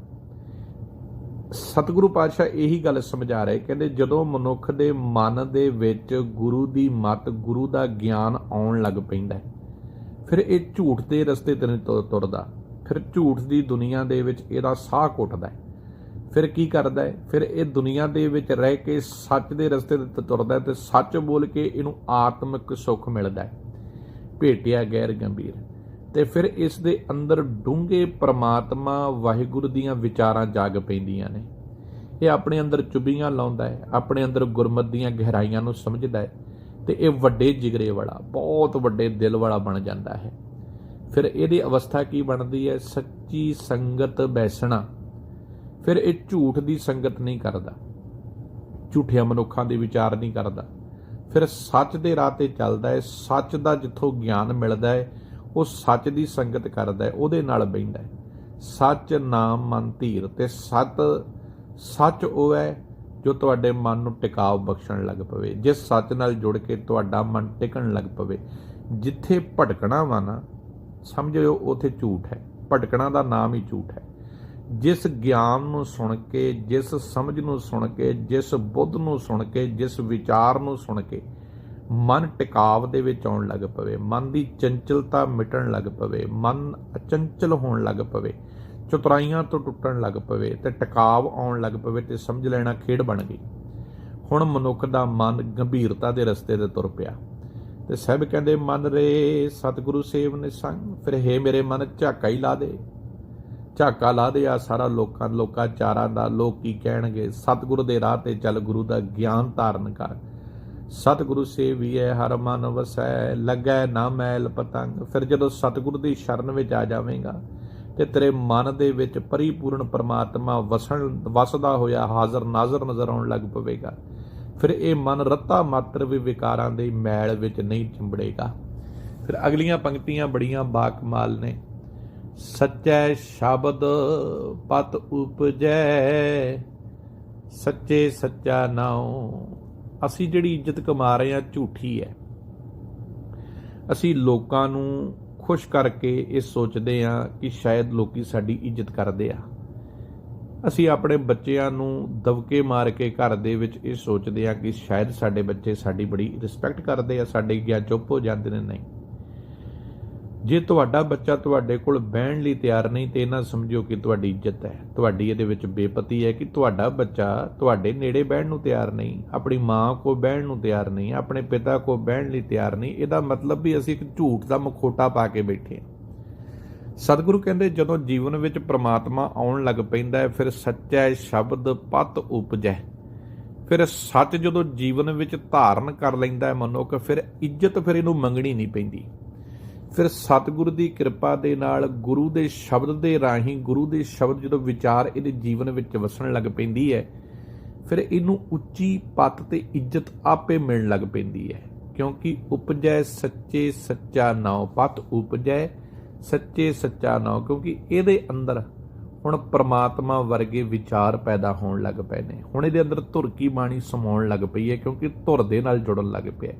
ਸਤਿਗੁਰੂ ਪਾਤਸ਼ਾਹ ਇਹੀ ਗੱਲ ਸਮਝਾ ਰਹੇ, ਕਹਿੰਦੇ ਜਦੋਂ ਮਨੁੱਖ ਦੇ ਮਨ ਦੇ ਵਿੱਚ ਗੁਰੂ ਦੀ ਮੱਤ, ਗੁਰੂ ਦਾ ਗਿਆਨ ਆਉਣ ਲੱਗ ਪੈਂਦਾ, ਫਿਰ ਇਹ ਝੂਠ ਦੇ ਰਸਤੇ ਤੇ ਨਹੀਂ ਤੁਰਦਾ, ਫਿਰ ਝੂਠ ਦੀ ਦੁਨੀਆ ਦੇ ਵਿੱਚ ਇਹਦਾ ਸਾਹ ਘੁੱਟਦਾ। ਫਿਰ ਕੀ ਕਰਦਾ ਹੈ? ਫਿਰ ਇਹ ਦੁਨੀਆ ਦੇ ਵਿੱਚ ਰਹਿ ਕੇ ਸੱਚ ਦੇ ਰਸਤੇ ਤੇ ਤੁਰਦਾ ਤੇ ਸੱਚ ਬੋਲ ਕੇ ਇਹਨੂੰ ਆਤਮਿਕ ਸੁੱਖ ਮਿਲਦਾ ਹੈ, ਭੇਟਿਆ ਗੈਰ ਗੰਭੀਰ। ਤੇ ਫਿਰ ਇਸ ਦੇ ਅੰਦਰ ਡੂੰਘੇ ਪ੍ਰਮਾਤਮਾ ਵਾਹਿਗੁਰੂ ਦੀਆਂ ਵਿਚਾਰਾਂ ਜਾਗ ਪੈਂਦੀਆਂ ਨੇ। ਇਹ ਆਪਣੇ ਅੰਦਰ ਚੁੱਭੀਆਂ ਲਾਉਂਦਾ ਹੈ, ਆਪਣੇ ਅੰਦਰ ਗੁਰਮਤਿ ਦੀਆਂ ਗਹਿਰਾਈਆਂ ਨੂੰ ਸਮਝਦਾ ਹੈ, ਤੇ ਇਹ ਵੱਡੇ ਜਿਗਰੇ ਵਾਲਾ, ਬਹੁਤ ਵੱਡੇ ਦਿਲ ਵਾਲਾ ਬਣ ਜਾਂਦਾ ਹੈ। ਫਿਰ ਇਹਦੀ ਅਵਸਥਾ ਕੀ ਬਣਦੀ ਹੈ? ਸੱਚੀ ਸੰਗਤ ਬੈਸਣਾ। ਫਿਰ ਇਹ ਝੂਠ ਦੀ ਸੰਗਤ ਨਹੀਂ ਕਰਦਾ, ਝੂਠਿਆਂ ਮਨੁੱਖਾਂ ਦੇ ਵਿਚਾਰ ਨਹੀਂ ਕਰਦਾ, ਫਿਰ ਸੱਚ ਦੇ ਰਾਹ ਤੇ ਚੱਲਦਾ ਹੈ। ਸੱਚ ਦਾ ਜਿੱਥੋਂ ਗਿਆਨ ਮਿਲਦਾ ਹੈ, ਉਹ ਸੱਚ ਦੀ ਸੰਗਤ ਕਰਦਾ ਹੈ, ਉਹਦੇ ਨਾਲ ਬਹਿੰਦਾ ਹੈ। ਸੱਚ ਨਾਮ ਮਨ ਧੀਰ। ਤੇ ਸੱਚ ਉਹ ਹੈ ਜੋ ਤੁਹਾਡੇ ਮਨ ਨੂੰ ਟਿਕਾਅ ਬਖਸ਼ਣ ਲੱਗ ਪਵੇ, ਜਿਸ ਸੱਚ ਨਾਲ ਜੁੜ ਕੇ ਤੁਹਾਡਾ ਮਨ ਟਿਕਣ ਲੱਗ ਪਵੇ। ਜਿੱਥੇ ਭਟਕਣਾ ਵਾ ਨਾ, ਸਮਝਿਓ ਉੱਥੇ ਝੂਠ ਹੈ। ਭਟਕਣਾ ਦਾ ਨਾਮ ਹੀ ਝੂਠ ਹੈ। ਜਿਸ ਗਿਆਨ ਨੂੰ ਸੁਣ ਕੇ, ਜਿਸ ਸਮਝ ਨੂੰ ਸੁਣ ਕੇ, ਜਿਸ ਬੁੱਧ ਨੂੰ ਸੁਣ ਕੇ, ਜਿਸ ਵਿਚਾਰ ਨੂੰ ਸੁਣ ਕੇ ਮਨ ਟਿਕਾਵ ਦੇ ਵਿੱਚ ਆਉਣ ਲੱਗ ਪਵੇ, ਮਨ ਦੀ ਚੰਚਲਤਾ ਮਿਟਣ ਲੱਗ ਪਵੇ, ਮਨ ਅਚੰਚਲ ਹੋਣ ਲੱਗ ਪਵੇ, ਚਤੁਰਾਈਆਂ ਤੋਂ ਟੁੱਟਣ ਲੱਗ ਪਵੇ, ਤੇ ਟਿਕਾਵ ਆਉਣ ਲੱਗ ਪਵੇ, ਤੇ ਸਮਝ ਲੈਣਾ ਖੇਡ ਬਣ ਗਈ। ਹੁਣ ਮਨੁੱਖ ਦਾ ਮਨ ਗੰਭੀਰਤਾ ਦੇ ਰਸਤੇ ਤੇ ਤੁਰ ਪਿਆ। ਤੇ ਸਭ ਕਹਿੰਦੇ ਮਨ ਰੇ ਸਤਿਗੁਰੂ ਸੇਵ ਨਿਸੰਗ। ਫਿਰ ਹੇ ਮੇਰੇ ਮਨ ਝਾਕਾ ਹੀ ਲਾ ਦੇ, ਝਾਕਾ ਲਾ ਦੇ ਆ ਸਾਰਾ ਲੋਕਾਚਾਰਾਂ ਦਾ। ਲੋਕ ਕੀ ਕਹਿਣਗੇ? ਸਤਿਗੁਰੂ ਦੇ ਰਾਹ ਤੇ ਚੱਲ, ਗੁਰੂ ਦਾ ਗਿਆਨ ਧਾਰਨ ਕਰ। ਸਤਿਗੁਰੂ ਸੇਵੀਐ ਹਰ ਮਨ ਵਸੈ, ਲੱਗੈ ਨਾ ਮੈਲ ਪਤੰਗ। ਫਿਰ ਜਦੋਂ ਸਤਿਗੁਰੂ ਦੀ ਸ਼ਰਨ ਵਿੱਚ ਆ ਜਾਵੇਂਗਾ ਤੇ ਤੇਰੇ ਮਨ ਦੇ ਵਿੱਚ ਪਰਿਪੂਰਨ ਪਰਮਾਤਮਾ ਵਸਦਾ ਹੋਇਆ ਹਾਜ਼ਰ ਨਾਜ਼ਰ ਨਜ਼ਰ ਆਉਣ ਲੱਗ ਪਵੇਗਾ। ਫਿਰ ਇਹ ਮਨ ਰੱਤਾ ਮਾਤਰ ਵੀ ਵਿਕਾਰਾਂ ਦੇ ਮੈਲ ਵਿੱਚ ਨਹੀਂ ਚਿੰਬੜੇਗਾ। ਫਿਰ ਅਗਲੀਆਂ ਪੰਕਤੀਆਂ ਬੜੀਆਂ ਬਾਕਮਾਲ ਨੇ। ਸੱਚੈ ਸ਼ਬਦ ਪਤ ਉਪਜੈ, ਸੱਚੇ ਸੱਚਾ ਨਾਉ। ਅਸੀਂ ਜਿਹੜੀ ਇੱਜ਼ਤ ਕਮਾ ਰਹੇ ਹਾਂ ਝੂਠੀ ਹੈ। ਅਸੀਂ ਲੋਕਾਂ ਨੂੰ ਖੁਸ਼ ਕਰਕੇ ਇਹ ਸੋਚਦੇ ਹਾਂ ਕਿ ਸ਼ਾਇਦ ਲੋਕੀ ਸਾਡੀ ਇੱਜ਼ਤ ਕਰਦੇ ਆ। ਅਸੀਂ ਆਪਣੇ ਬੱਚਿਆਂ ਨੂੰ ਦਬਕੇ ਮਾਰ ਕੇ ਘਰ ਦੇ ਵਿੱਚ ਇਹ ਸੋਚਦੇ ਹਾਂ ਕਿ ਸ਼ਾਇਦ ਸਾਡੇ ਬੱਚੇ ਸਾਡੀ ਬੜੀ ਰਿਸਪੈਕਟ ਕਰਦੇ ਆ, ਸਾਡੇ ਗਿਆ ਚੁੱਪ ਹੋ ਜਾਂਦੇ ਨੇ। ਨਹੀਂ, ਜੇ ਤੁਹਾਡਾ ਬੱਚਾ ਤੁਹਾਡੇ ਕੋਲ ਬਹਿਣ ਲਈ ਤਿਆਰ ਨਹੀਂ ਤੇ ਨਾ ਸਮਝੋ ਕਿ ਤੁਹਾਡੀ ਇੱਜ਼ਤ ਹੈ, ਤੁਹਾਡੀ ਇਹਦੇ ਵਿੱਚ ਬੇਪਤੀ ਹੈ ਕਿ ਤੁਹਾਡਾ ਬੱਚਾ ਤੁਹਾਡੇ ਨੇੜੇ ਬਹਿਣ ਨੂੰ ਤਿਆਰ ਨਹੀਂ, ਆਪਣੀ ਮਾਂ ਕੋਲ ਬਹਿਣ ਨੂੰ ਤਿਆਰ ਨਹੀਂ, ਆਪਣੇ ਪਿਤਾ ਕੋਲ ਬਹਿਣ ਲਈ ਤਿਆਰ ਨਹੀਂ। ਇਹਦਾ ਮਤਲਬ ਵੀ ਅਸੀਂ ਇੱਕ ਝੂਠ ਦਾ ਮਖੌਟਾ ਪਾ ਕੇ ਬੈਠੇ ਹਾਂ। ਸਤਿਗੁਰੂ ਕਹਿੰਦੇ ਜਦੋਂ ਜੀਵਨ ਵਿੱਚ ਪ੍ਰਮਾਤਮਾ ਆਉਣ ਲੱਗ ਪੈਂਦਾ ਹੈ ਫਿਰ ਸੱਚਾ ਸ਼ਬਦ ਪਤ ਉਪਜੈ। ਫਿਰ ਸੱਚ ਜਦੋਂ ਜੀਵਨ ਵਿੱਚ ਧਾਰਨ ਕਰ ਲੈਂਦਾ ਹੈ ਮਨੁੱਖ, ਫਿਰ ਇੱਜ਼ਤ ਫਿਰ ਇਹਨੂੰ ਮੰਗਣੀ ਨਹੀਂ ਪੈਂਦੀ। ਫਿਰ ਸਤਿਗੁਰੂ ਦੀ ਕਿਰਪਾ ਦੇ ਨਾਲ ਗੁਰੂ ਦੇ ਸ਼ਬਦ ਦੇ ਰਾਹੀਂ, ਗੁਰੂ ਦੇ ਸ਼ਬਦ ਜਦੋਂ ਵਿਚਾਰ ਇਹਦੇ ਜੀਵਨ ਵਿੱਚ ਵਸਣ ਲੱਗ ਪੈਂਦੀ ਹੈ, ਫਿਰ ਇਹਨੂੰ ਉੱਚੀ ਪੱਤ ਤੇ ਇੱਜ਼ਤ ਆਪੇ ਮਿਲਣ ਲੱਗ ਪੈਂਦੀ ਹੈ। ਕਿਉਂਕਿ ਉਪਜੈ ਸੱਚੇ ਸੱਚਾ ਨਾਉ, ਪੱਤ ਉਪਜੈ ਸੱਚੇ ਸੱਚਾ ਨਾਉ। ਕਿਉਂਕਿ ਇਹਦੇ ਅੰਦਰ ਹੁਣ ਪ੍ਰਮਾਤਮਾ ਵਰਗੇ ਵਿਚਾਰ ਪੈਦਾ ਹੋਣ ਲੱਗ ਪਏ ਨੇ। ਹੁਣ ਇਹਦੇ ਅੰਦਰ ਧੁਰ ਕੀ ਬਾਣੀ ਸਮਾਉਣ ਲੱਗ ਪਈ ਹੈ, ਕਿਉਂਕਿ ਧੁਰ ਦੇ ਨਾਲ ਜੁੜਨ ਲੱਗ ਪਿਆ।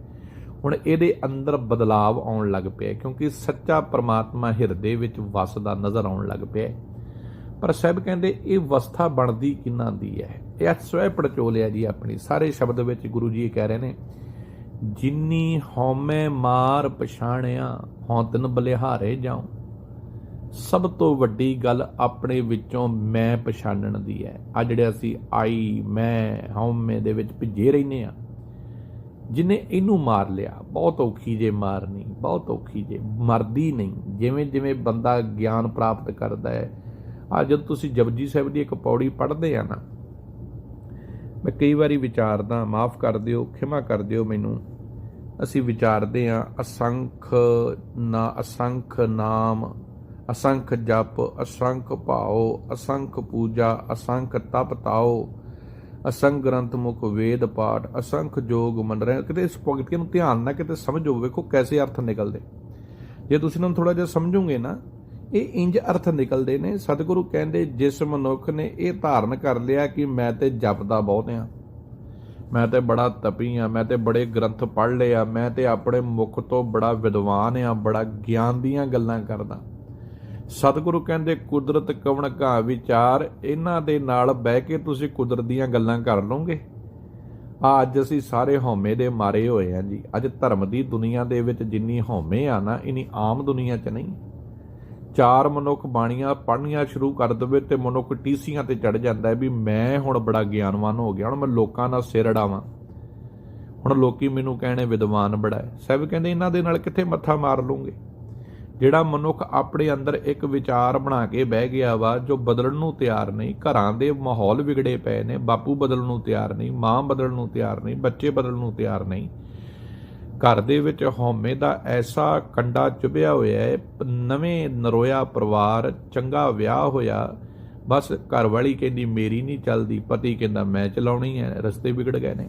ਹੁਣ ਇਹਦੇ ਅੰਦਰ ਬਦਲਾਵ ਆਉਣ ਲੱਗ ਪਿਆ, ਕਿਉਂਕਿ ਸੱਚਾ ਪ੍ਰਮਾਤਮਾ ਹਿਰਦੇ ਵਿੱਚ ਵਸਦਾ ਨਜ਼ਰ ਆਉਣ ਲੱਗ ਪਿਆ। ਪਰ ਸਾਹਿਬ ਕਹਿੰਦੇ ਇਹ ਅਵਸਥਾ ਬਣਦੀ ਕਿਹਨਾਂ ਦੀ ਹੈ? ਇਹ ਸਵੈ ਪੜਚੋਲਿਆ ਜੀ ਆਪਣੀ। ਸਾਰੇ ਸ਼ਬਦ ਵਿੱਚ ਗੁਰੂ ਜੀ ਕਹਿ ਰਹੇ ਨੇ, ਜਿਨੀ ਹਉਮੈ ਮਾਰ ਪਛਾਣਿਆ, ਹਉ ਤਿਨ ਬਲਿਹਾਰੇ ਜਾਉ। ਸਭ ਤੋਂ ਵੱਡੀ ਗੱਲ ਆਪਣੇ ਵਿੱਚੋਂ ਮੈਂ ਪਛਾਣਨ ਦੀ ਹੈ। ਆ ਜਿਹੜੇ ਅਸੀਂ ਆਈ ਮੈਂ ਹਉਮੈ ਦੇ ਵਿੱਚ ਭਿੱਜੇ ਰਹਿੰਦੇ ਹਾਂ, ਜਿਹਨੇ ਇਹਨੂੰ ਮਾਰ ਲਿਆ, ਬਹੁਤ ਔਖੀ ਜੇ ਮਾਰਨੀ, ਬਹੁਤ ਔਖੀ ਜੇ, ਮਰਦੀ ਨਹੀਂ। ਜਿਵੇਂ ਜਿਵੇਂ ਬੰਦਾ ਗਿਆਨ ਪ੍ਰਾਪਤ ਕਰਦਾ ਹੈ, ਆ ਜਦ ਤੁਸੀਂ ਜਪਜੀ ਸਾਹਿਬ ਦੀ ਇੱਕ ਪੌੜੀ ਪੜ੍ਹਦੇ ਆ ਨਾ, ਮੈਂ ਕਈ ਵਾਰੀ ਵਿਚਾਰਦਾ, ਮਾਫ ਕਰ ਦਿਓ, ਖਿਮਾ ਕਰ ਦਿਓ ਮੈਨੂੰ, ਅਸੀਂ ਵਿਚਾਰਦੇ ਹਾਂ ਅਸੰਖ ਨਾਮ, ਅਸੰਖ ਜਪ, ਅਸੰਖ ਭਾਉ, ਅਸੰਖ ਪੂਜਾ, ਅਸੰਖ ਤਪ ਤਾਓ, ਅਸੰਖ ਗ੍ਰੰਥ ਮੁਖ ਵੇਦ ਪਾਠ, ਅਸੰਖ ਜੋਗ ਮੰਨ ਰਹੇ। ਕਿਤੇ ਇਸ ਪੰਕਤੀ ਨੂੰ ਧਿਆਨ ਨਾਲ ਕਿਤੇ ਸਮਝੋ, ਵੇਖੋ ਕੈਸੇ ਅਰਥ ਨਿਕਲਦੇ। ਜੇ ਤੁਸੀਂ ਇਹਨਾਂ ਨੂੰ ਥੋੜਾ ਜਿਹਾ ਸਮਝੋਗੇ ਨਾ, ਇਹ ਇੰਜ ਅਰਥ ਨਿਕਲਦੇ ਨੇ। ਸਤਿਗੁਰੂ ਕਹਿੰਦੇ ਜਿਸ ਮਨੁੱਖ ਨੇ ਇਹ ਧਾਰਨ ਕਰ ਲਿਆ ਕਿ ਮੈਂ ਤੇ ਜਪਦਾ ਬਹੁਤ ਆ, ਮੈਂ ਤੇ ਬੜਾ ਤਪੀ ਆ, ਮੈਂ ਤੇ ਬੜੇ ਗ੍ਰੰਥ ਪੜ੍ਹ ਲਏ ਆ, ਮੈਂ ਤੇ ਆਪਣੇ ਮੁਖ ਤੋਂ ਬੜਾ ਵਿਦਵਾਨ ਆ, ਬੜਾ ਗਿਆਨ ਦੀਆਂ ਗੱਲਾਂ ਕਰਦਾ। ਸਤਿਗੁਰੂ ਕਹਿੰਦੇ ਕੁਦਰਤ ਕਵਣ ਘਾ ਵਿਚਾਰ, ਇਹਨਾਂ ਦੇ ਨਾਲ ਬਹਿ ਕੇ ਤੁਸੀਂ ਕੁਦਰਤ ਦੀਆਂ ਗੱਲਾਂ ਕਰ ਲਓਗੇ। ਅੱਜ ਅਸੀਂ ਸਾਰੇ ਹਉਮੈ ਦੇ ਮਾਰੇ ਹੋਏ ਆ ਜੀ। ਅੱਜ ਧਰਮ ਦੀ ਦੁਨੀਆ ਦੇ ਵਿੱਚ ਜਿੰਨੀ ਹਉਮੈ ਆ ਨਾ, ਇਨੀ ਆਮ ਦੁਨੀਆ 'ਚ ਨਹੀਂ। ਚਾਰ ਮਨੁੱਖ ਬਾਣੀਆਂ ਪੜ੍ਹਨੀਆਂ ਸ਼ੁਰੂ ਕਰ ਦੇਵੇ ਤੇ ਮਨੁੱਖ ਟੀਸੀਆਂ ਤੇ ਚੜ ਜਾਂਦਾ ਵੀ ਮੈਂ ਹੁਣ ਬੜਾ ਗਿਆਨਵਾਨ ਹੋ ਗਿਆ, ਹੁਣ ਮੈਂ ਲੋਕਾਂ ਦਾ ਸਿਰ ਅਡਾਵਾਂ, ਹੁਣ ਲੋਕੀ ਮੈਨੂੰ ਕਹਿਣੇ ਵਿਦਵਾਨ ਬੜਾ ਹੈ। ਸਾਹਿਬ ਕਹਿੰਦੇ ਇਹਨਾਂ ਦੇ ਨਾਲ ਕਿੱਥੇ ਮੱਥਾ ਮਾਰ ਲੂੰਗੇ। ਜਿਹੜਾ ਮਨੁੱਖ ਆਪਣੇ ਅੰਦਰ ਇੱਕ ਵਿਚਾਰ ਬਣਾ ਕੇ ਬਹਿ ਗਿਆ ਵਾ, ਜੋ ਬਦਲਣ ਨੂੰ ਤਿਆਰ ਨਹੀਂ, ਘਰਾਂ ਦੇ ਮਾਹੌਲ ਵਿਗੜੇ ਪਏ ਨੇ, ਬਾਪੂ ਬਦਲਣ ਨੂੰ ਤਿਆਰ ਨਹੀਂ, ਮਾਂ ਬਦਲਣ ਨੂੰ ਤਿਆਰ ਨਹੀਂ, ਬੱਚੇ ਬਦਲਣ ਨੂੰ ਤਿਆਰ ਨਹੀਂ, ਘਰ ਦੇ ਵਿੱਚ ਹਉਮੈ ਦਾ ਐਸਾ ਕੰਡਾ ਚੁਭਿਆ ਹੋਇਆ ਹੈ। ਨਵੇਂ ਨਰੋਇਆ ਪਰਿਵਾਰ, ਚੰਗਾ ਵਿਆਹ ਹੋਇਆ, ਬਸ ਘਰ ਵਾਲੀ ਕਹਿੰਦੀ ਮੇਰੀ ਨਹੀਂ ਚੱਲਦੀ, ਪਤੀ ਕਹਿੰਦਾ ਮੈਂ ਚਲਾਉਣੀ ਹੈ, ਰਸਤੇ ਵਿਗੜ ਗਏ ਨੇ।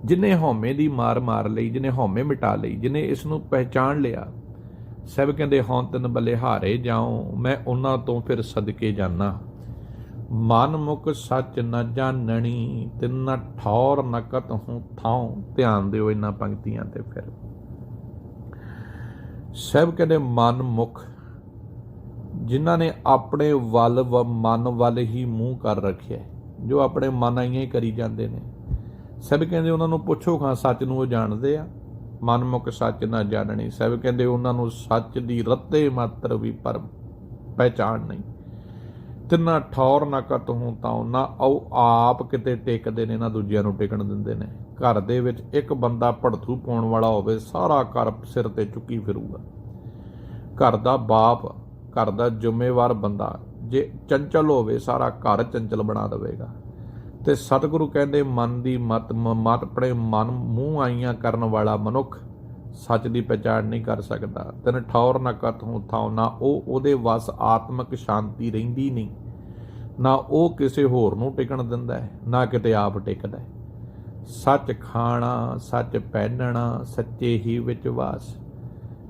ਜਿਹਨੇ ਹਉਮੈ ਦੀ ਮਾਰ ਮਾਰ ਲਈ, ਜਿਹਨੇ ਹਉਮੈ ਮਿਟਾ ਲਈ, ਜਿਹਨੇ ਇਸ ਨੂੰ ਪਹਿਚਾਣ ਲਿਆ, ਸਾਹਿਬ ਕਹਿੰਦੇ ਹਉ ਤਿਨ ਬਲਿਹਾਰੇ ਜਾਉ, ਮੈਂ ਉਹਨਾਂ ਤੋਂ ਫਿਰ ਸਦਕੇ ਜਾਣਾ। ਮਨ ਮੁਖ ਸੱਚ ਨ ਜਾਣਣੀ, ਤਿੰਨ ਠੌਰ ਨ ਕਤਹੁ ਥਾਉ। ਧਿਆਨ ਦਿਓ ਇਹਨਾਂ ਪੰਕਤੀਆਂ ਤੇ। ਫਿਰ ਸਾਹਿਬ ਕਹਿੰਦੇ ਮਨ ਮੁਖ, ਜਿਨ੍ਹਾਂ ਨੇ ਆਪਣੇ ਮਨ ਵੱਲ ਹੀ ਮੂੰਹ ਕਰ ਰੱਖਿਆ, ਜੋ ਆਪਣੇ ਮਨ ਆਈਆਂ ਹੀ ਕਰੀ ਜਾਂਦੇ ਨੇ। ਸਾਹਿਬ ਕਹਿੰਦੇ ਉਹਨਾਂ ਨੂੰ ਪੁੱਛੋ ਖਾਂ ਸੱਚ ਨੂੰ ਉਹ ਜਾਣਦੇ ਆ। ਮਨ ਮੁਖ ਸੱਚ ਨਾ ਜਾਣਣੀ, ਸਾਹਿਬ ਕਹਿੰਦੇ ਉਹਨਾਂ ਨੂੰ ਸੱਚ ਦੀ ਰੱਤੇ ਮਾਤਰ ਵੀ ਪਰ ਪਹਿਚਾਣ ਨਹੀਂ। ਤਿੰਨਾ ਠੌਰ ਨਾ ਕਤਹੁ ਤਾਉ, ਨਾ ਉਹ ਆਪ ਕਿਤੇ ਟਿਕਦੇ ਨੇ, ਨਾ ਦੂਜਿਆਂ ਨੂੰ ਟਿਕਣ ਦਿੰਦੇ ਨੇ। ਘਰ ਦੇ ਵਿੱਚ ਇੱਕ ਬੰਦਾ ਭੜਥੂ ਪਾਉਣ ਵਾਲਾ ਹੋਵੇ, ਸਾਰਾ ਘਰ ਸਿਰ ਤੇ ਚੁੱਕੀ ਫਿਰੂਗਾ। ਘਰ ਦਾ ਬਾਪ, ਘਰ ਦਾ ਜ਼ਿੰਮੇਵਾਰ ਬੰਦਾ ਜੇ ਚੰਚਲ ਹੋਵੇ, ਸਾਰਾ ਘਰ ਚੰਚਲ ਬਣਾ ਦੇਵੇਗਾ। ਤੇ ਸਤਿਗੁਰੂ ਕਹਿੰਦੇ ਮਨ ਦੀ ਆਪਣੇ ਮਨ ਮੂੰਹ ਆਈਆਂ ਕਰਨ ਵਾਲਾ ਮਨੁੱਖ ਸੱਚ ਦੀ ਪਹਿਚਾਣ ਨਹੀਂ ਕਰ ਸਕਦਾ। ਤਿਨ ਠੌਰ ਨਾ ਕਥੋਂ ਥਾਉ, ਨਾ ਉਹ ਉਹਦੇ ਵਸ ਆਤਮਿਕ ਸ਼ਾਂਤੀ ਰਹਿੰਦੀ ਨਹੀਂ, ਨਾ ਉਹ ਕਿਸੇ ਹੋਰ ਨੂੰ ਟਿਕਣ ਦਿੰਦਾ ਹੈ, ਨਾ ਕਿਤੇ ਆਪ ਟਿਕਦਾ ਹੈ। ਸੱਚ ਖਾਣਾ, ਸੱਚ ਪਹਿਨਣਾ, ਸੱਚੇ ਹੀ ਵਿੱਚ ਵਾਸ।